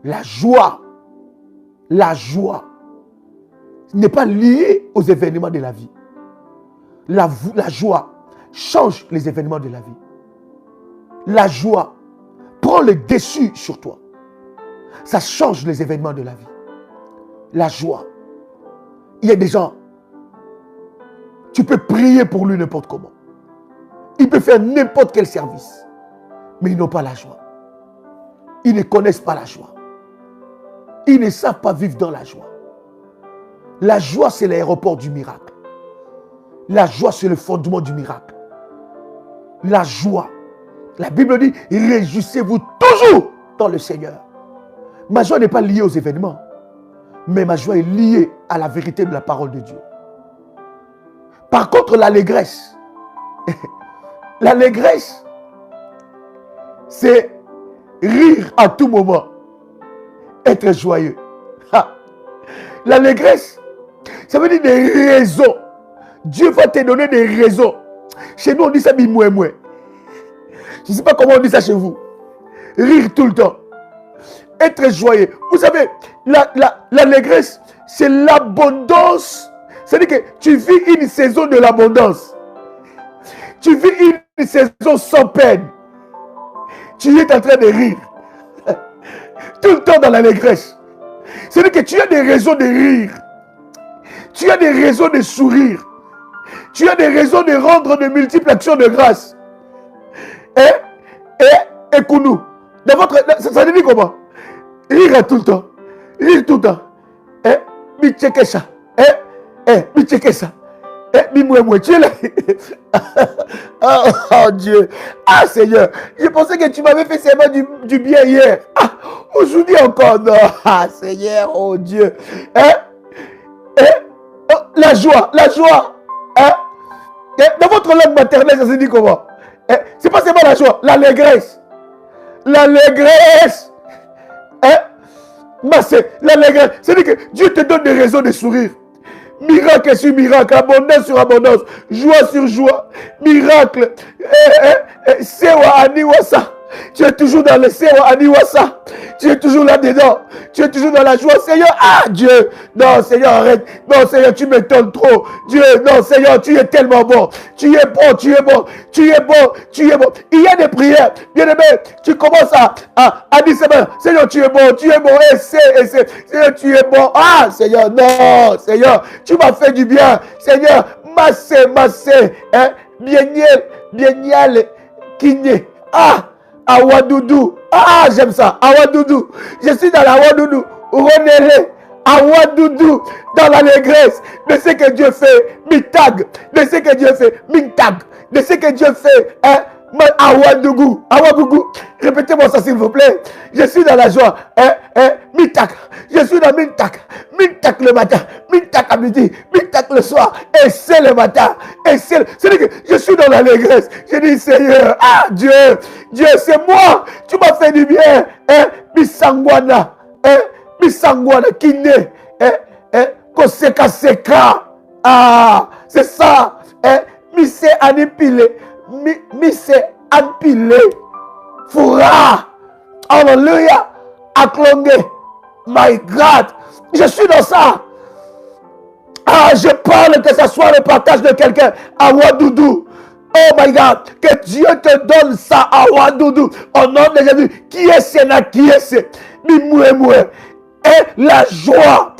La joie n'est pas liée aux événements de la vie. La joie change les événements de la vie. La joie prend le dessus sur toi. Ça change les événements de la vie. La joie. Il y a des gens, tu peux prier pour lui n'importe comment. Il peut faire n'importe quel service. Mais ils n'ont pas la joie. Ils ne connaissent pas la joie. Ils ne savent pas vivre dans la joie. La joie, c'est l'aéroport du miracle. La joie, c'est le fondement du miracle. La joie. La Bible dit, réjouissez-vous toujours dans le Seigneur. Ma joie n'est pas liée aux événements, mais ma joie est liée à la vérité de la parole de Dieu. Par contre, l'allégresse, l'allégresse, c'est rire à tout moment, être joyeux. L'allégresse, ça veut dire des raisons. Dieu va te donner des raisons Chez nous, on dit ça bimoué. Je ne sais pas comment on dit ça chez vous. Rire tout le temps. Être joyeux. Vous savez, l'allégresse, c'est l'abondance. C'est-à-dire que tu vis une saison de l'abondance. Tu vis une saison sans peine. Tu es en train de rire. Tout le temps dans l'allégresse. C'est-à-dire que tu as des raisons de rire. Tu as des raisons de sourire. Tu as des raisons de rendre de multiples actions de grâce. Et Kounou, dans votre, ça dit comment? Rire tout le temps. Rire tout le temps. Bichekesha. Bichekesha. Bimouemoué. Tu es là. Oh Dieu. Ah Seigneur. Je pensais que tu m'avais fait seulement du bien hier. Ah, aujourd'hui encore. Non. Ah Seigneur. Oh Dieu. La joie. Dans votre langue maternelle, ça se dit comment? C'est pas seulement la joie, l'allégresse. L'allégresse. L'allégresse. C'est-à-dire que Dieu te donne des raisons de sourire. Miracle sur miracle, abondance sur abondance, joie sur joie, miracle. Sewa Aniwasa. Tu es toujours dans le Sewa Aniwasa. Tu es toujours là-dedans. Tu es toujours dans la joie. Seigneur, ah Dieu. Non, Seigneur, arrête. Non, Seigneur, tu m'étonnes trop. Dieu, non, Seigneur, tu es tellement bon. Tu es bon, tu es bon. Tu es bon, tu es bon. Il y a des prières. Bien aimé, tu commences à dire, Seigneur, tu es bon, essaie. Seigneur, tu es bon. Ah, Seigneur, non, Seigneur, tu m'as fait du bien. Seigneur, massé, bienial, kiné. Ah, Awadoudou. Ah, j'aime ça. Awadoudou. Je suis dans la Awadoudou. Renélé. Awadoudou. Dans l'allégresse de ce que Dieu fait. Mitag. De ce que Dieu fait. Mintag. De ce que Dieu fait. Awadougou. Awadougou. Répétez-moi ça s'il vous plaît. Je suis dans la joie. Mintak. Je suis dans Mintak. Mintak le matin. Mintak à midi. Mintak le soir. Et c'est le matin. C'est-à-dire que je suis dans l'allégresse. Je dis Seigneur. Ah Dieu. Dieu c'est moi. Tu m'as fait du bien. Bisangwana. Bisangwana. Kiné. Koseka. Ah. C'est ça. Mise anipile. Mise anpile. Foura. Alléluia. Aklonge. My God. Je suis dans ça. Ah, je parle que ce soit le partage de quelqu'un à Wadoudou. Oh my God. Que Dieu te donne ça à Wadoudou. Au nom de Jésus. Qui est Sénat? Qui est ce? Mimouemoué. Et la joie.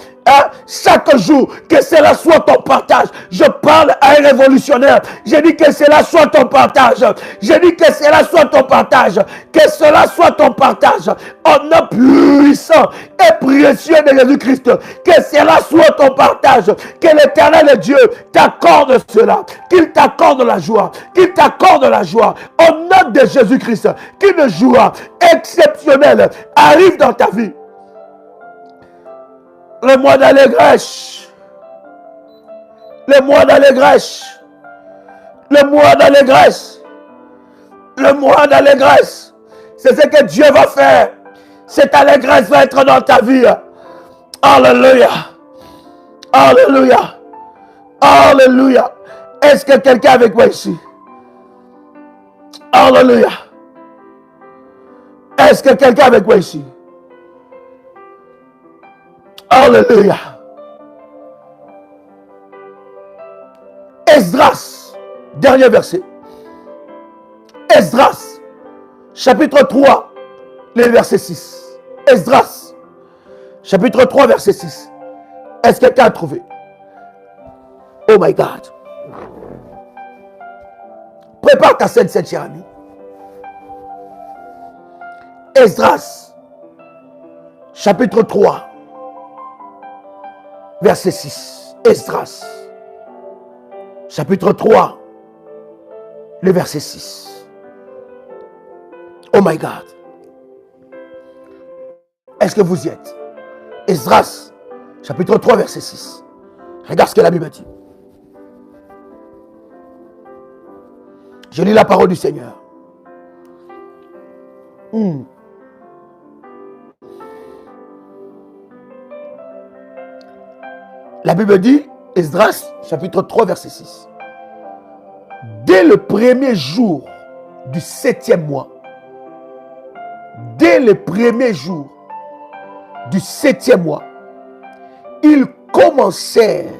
Chaque jour, que cela soit ton partage. Je parle à un révolutionnaire. Je dis que cela soit ton partage. Je dis que cela soit ton partage. Que cela soit ton partage. Au nom puissant et précieux de Jésus-Christ. Que cela soit ton partage. Que l'Éternel Dieu t'accorde cela. Qu'il t'accorde la joie. Qu'il t'accorde la joie. Au nom de Jésus-Christ. Qu'une joie exceptionnelle arrive dans ta vie. Le mois d'allégresse. Le mois d'allégresse. Le mois d'allégresse. Le mois d'allégresse. C'est ce que Dieu va faire. Cette allégresse va être dans ta vie. Alléluia. Alléluia. Alléluia. Est-ce que quelqu'un est avec moi ici? Alléluia. Est-ce que quelqu'un est avec moi ici? Alléluia. Esdras, dernier verset. Esdras, chapitre 3, le verset 6. Esdras, chapitre 3, verset 6. Est-ce que quelqu'un a trouvé? Oh my God. Prépare ta scène, cher ami. Esdras, chapitre 3, verset 6. Esdras, chapitre 3, le verset 6. Oh my God. Est-ce que vous y êtes? Esdras, chapitre 3, verset 6. Regarde ce que la Bible dit. Je lis la parole du Seigneur. La Bible dit, Esdras, chapitre 3, verset 6. Dès le premier jour du 7e mois, dès le premier jour du 7e mois, ils commencèrent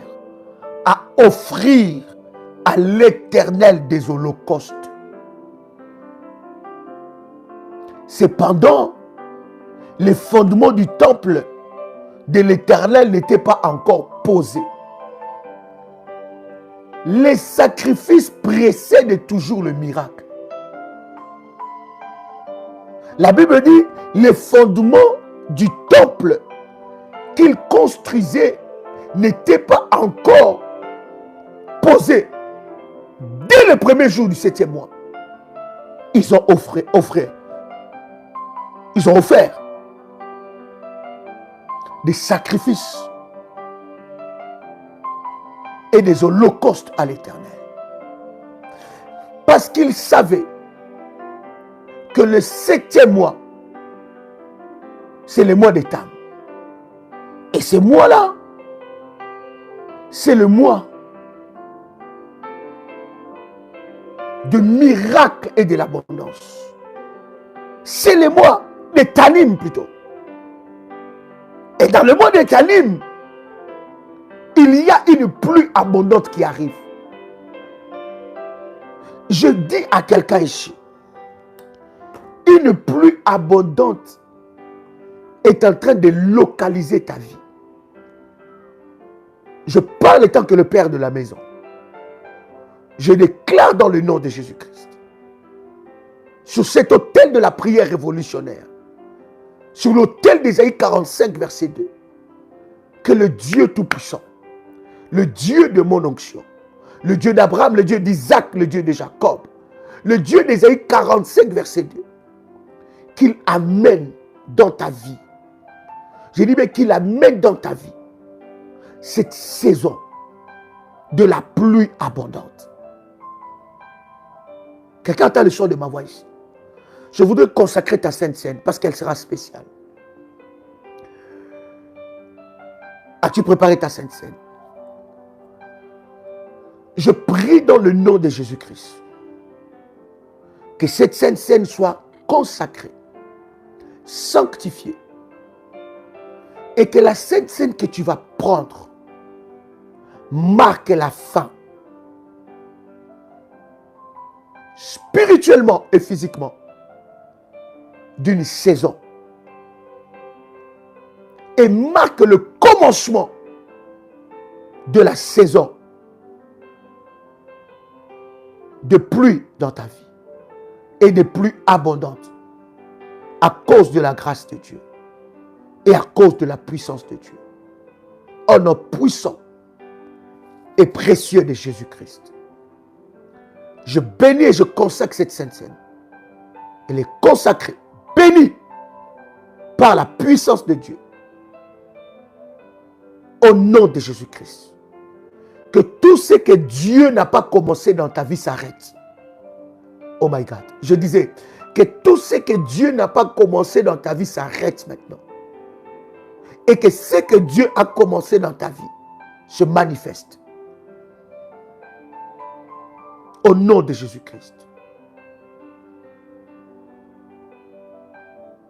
à offrir à l'Éternel des holocaustes. Cependant, les fondements du temple de l'Éternel n'étaient pas encore posés. Les sacrifices précèdent toujours le miracle. La Bible dit, les fondements du temple qu'ils construisaient n'étaient pas encore posés. Dès le premier jour du 7e mois, ils ont offert des sacrifices et des holocaustes à l'Éternel. Parce qu'ils savaient que le 7e mois, c'est le mois d'Étam. Et ce mois-là, c'est le mois de miracles et de l'abondance. C'est le mois de Tanim plutôt. Et dans le mois de Tanim, il y a une pluie abondante qui arrive. Je dis à quelqu'un ici, une pluie abondante est en train de localiser ta vie. Je parle en tant que le père de la maison. Je déclare dans le nom de Jésus-Christ, sur cet autel de la prière révolutionnaire, sur l'autel d'Ésaïe 45, verset 2, que le Dieu Tout-Puissant, le Dieu de mon onction, le Dieu d'Abraham, le Dieu d'Isaac, le Dieu de Jacob, le Dieu d'Ésaïe 45, verset 2, qu'il amène dans ta vie. Je dis bien qu'il amène dans ta vie cette saison de la pluie abondante. Quelqu'un entend le son de ma voix ici. Je voudrais consacrer ta Sainte Seine parce qu'elle sera spéciale. As-tu préparé ta Sainte Seine? Je prie dans le nom de Jésus-Christ que cette Sainte Seine soit consacrée, sanctifiée, et que la Sainte Seine que tu vas prendre marque la fin, spirituellement et physiquement, d'une saison, et marque le commencement de la saison de pluie dans ta vie et de pluie abondante à cause de la grâce de Dieu et à cause de la puissance de Dieu. Au nom puissant et précieux de Jésus-Christ, je bénis et je consacre cette Sainte Seine. Elle est consacrée, bénie par la puissance de Dieu. Au nom de Jésus-Christ. Que tout ce que Dieu n'a pas commencé dans ta vie s'arrête. Oh my God. Je disais que tout ce que Dieu n'a pas commencé dans ta vie s'arrête maintenant. Et que ce que Dieu a commencé dans ta vie se manifeste. Au nom de Jésus-Christ.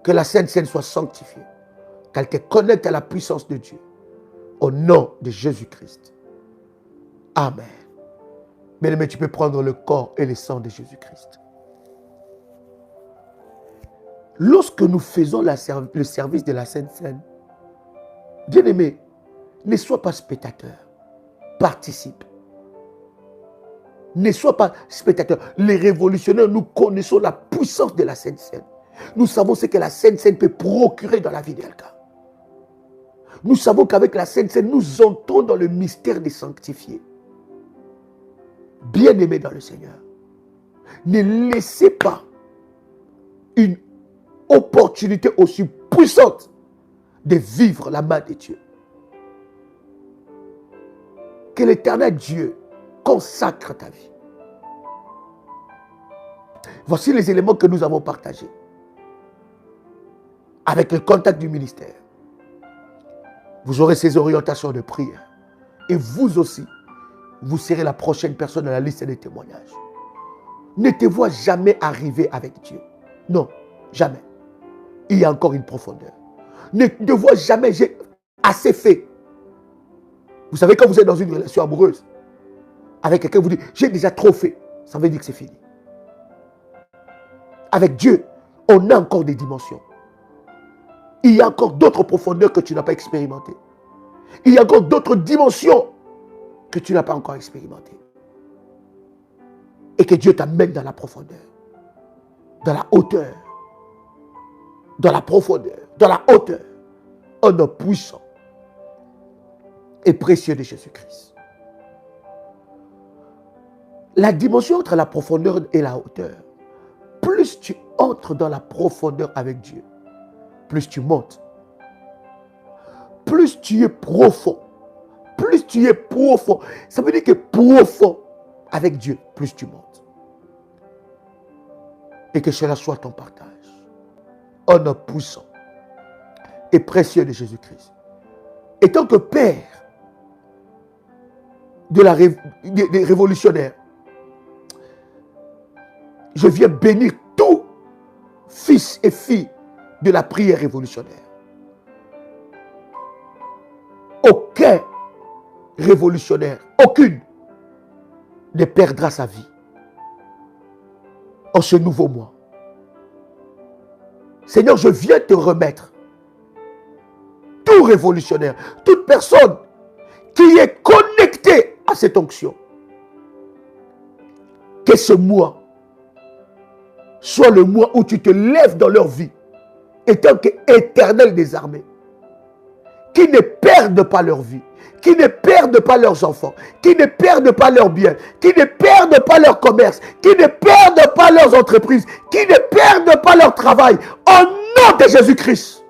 Que la Sainte Seine soit sanctifiée. Qu'elle te connecte à la puissance de Dieu. Au nom de Jésus-Christ. Amen. Bien-aimé, tu peux prendre le corps et le sang de Jésus-Christ. Lorsque nous faisons le service de la Sainte Seine, bien-aimé, ne sois pas spectateur. Participe. Ne sois pas spectateur. Les révolutionnaires, nous connaissons la puissance de la Sainte Seine. Nous savons ce que la Sainte Seine peut procurer dans la vie de quelqu'un. Nous savons qu'avec la Sainte Seine, nous entrons dans le mystère des sanctifiés. Bien-aimés dans le Seigneur, ne laissez pas une opportunité aussi puissante de vivre la main de Dieu. Que l'Éternel Dieu consacre ta vie. Voici les éléments que nous avons partagés avec le contact du ministère. Vous aurez ces orientations de prière. Et vous aussi, vous serez la prochaine personne dans la liste des témoignages. ne te vois jamais arriver avec Dieu. Non, jamais. Il y a encore une profondeur. Ne te vois jamais, j'ai assez fait. Vous savez, quand vous êtes dans une relation amoureuse, avec quelqu'un, vous dites, j'ai déjà trop fait. Ça veut dire que c'est fini. Avec Dieu, on a encore des dimensions. Il y a encore d'autres profondeurs que tu n'as pas expérimentées. Il y a encore d'autres dimensions que tu n'as pas encore expérimentées. Et que Dieu t'amène dans la profondeur, dans la hauteur, dans la profondeur, dans la hauteur, en nom puissant et précieux de Jésus-Christ. La dimension entre la profondeur et la hauteur, plus tu entres dans la profondeur avec Dieu, plus tu montes. Plus tu es profond. Plus tu es profond. Ça veut dire que profond avec Dieu, plus tu montes. Et que cela soit ton partage. En nom puissant et précieux de Jésus-Christ. Et tant que Père des révolutionnaires, je viens bénir tout fils et filles de la prière révolutionnaire. Aucun révolutionnaire, aucune, ne perdra sa vie en ce nouveau mois. Seigneur, je viens te remettre tout révolutionnaire, toute personne qui est connectée à cette onction. Que ce mois soit le mois où tu te lèves dans leur vie, étant qu'éternel des armées, qui ne perdent pas leur vie, qui ne perdent pas leurs enfants, qui ne perdent pas leurs biens, qui ne perdent pas leur commerce, qui ne perdent pas leurs entreprises, qui ne perdent pas leur travail, au nom de Jésus-Christ.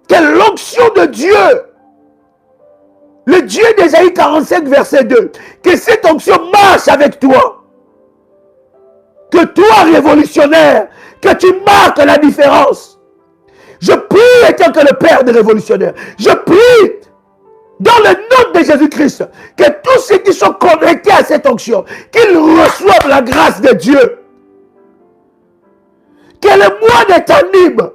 Que l'onction de Dieu, le Dieu d'Ésaïe 45, verset 2, que cette onction marche avec toi. Que toi, révolutionnaire, que tu marques la différence. Je prie étant que le Père des révolutionnaires. Je prie dans le nom de Jésus-Christ que tous ceux qui sont connectés à cette onction, qu'ils reçoivent la grâce de Dieu. Que le mois de t'anime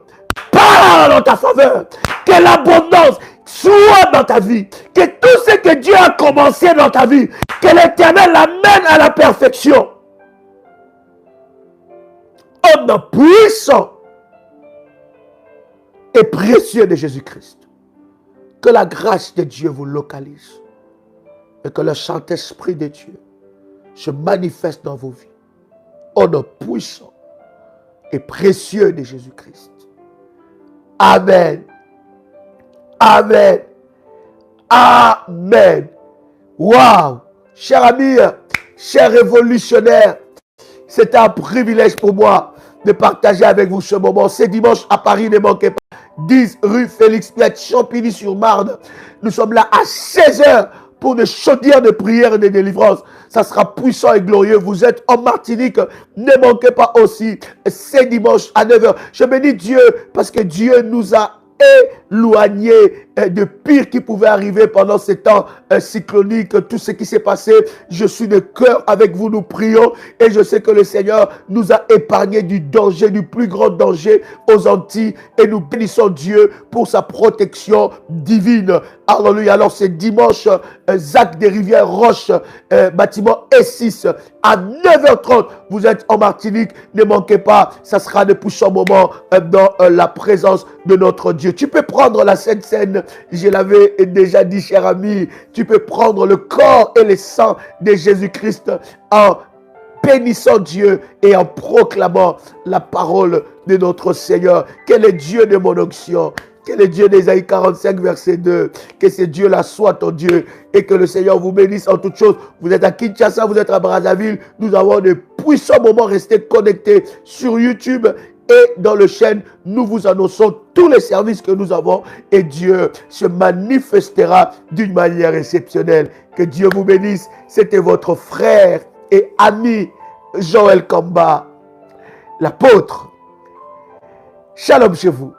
parle en ta faveur. Que l'abondance soit dans ta vie. Que tout ce que Dieu a commencé dans ta vie, que l'Éternel l'amène à la perfection. Au nom puissant et précieux de Jésus-Christ. Que la grâce de Dieu vous localise. Et que le Saint-Esprit de Dieu se manifeste dans vos vies. Au nom puissant et précieux de Jésus-Christ. Amen. Amen. Amen. Waouh. Cher ami, cher révolutionnaire, c'est un privilège pour moi de partager avec vous ce moment. C'est dimanche à Paris, ne manquez pas. 10 rue Félix-Piat, Champigny-sur-Marne. Nous sommes là à 16h pour une chaudière de prière et de délivrance. Ça sera puissant et glorieux. Vous êtes en Martinique. Ne manquez pas aussi. C'est dimanche à 9h. Je bénis Dieu parce que Dieu nous a éloigné de pire qui pouvait arriver pendant ces temps cycloniques, tout ce qui s'est passé. Je suis de cœur avec vous, nous prions et je sais que le Seigneur nous a épargné du danger, du plus grand danger aux Antilles et nous bénissons Dieu pour sa protection divine. Alléluia. Alors c'est dimanche, Zac des Rivières Roche, bâtiment S6 à 9h30. Vous êtes en Martinique, ne manquez pas, ça sera de puissants moments dans la présence de notre Dieu. Tu peux prendre la Sainte Seine, je l'avais déjà dit, cher ami, tu peux prendre le corps et le sang de Jésus-Christ en bénissant Dieu et en proclamant la parole de notre Seigneur. Quel est Dieu de mon onction? Que le Dieu d'Ésaïe 45, verset 2, que ce Dieu-là soit ton Dieu et que le Seigneur vous bénisse en toutes choses. Vous êtes à Kinshasa, vous êtes à Brazzaville. Nous avons de puissants moments. Restez connectés sur YouTube et dans le chaîne. Nous vous annonçons tous les services que nous avons et Dieu se manifestera d'une manière exceptionnelle. Que Dieu vous bénisse. C'était votre frère et ami Joël Kamba, l'apôtre. Shalom chez vous.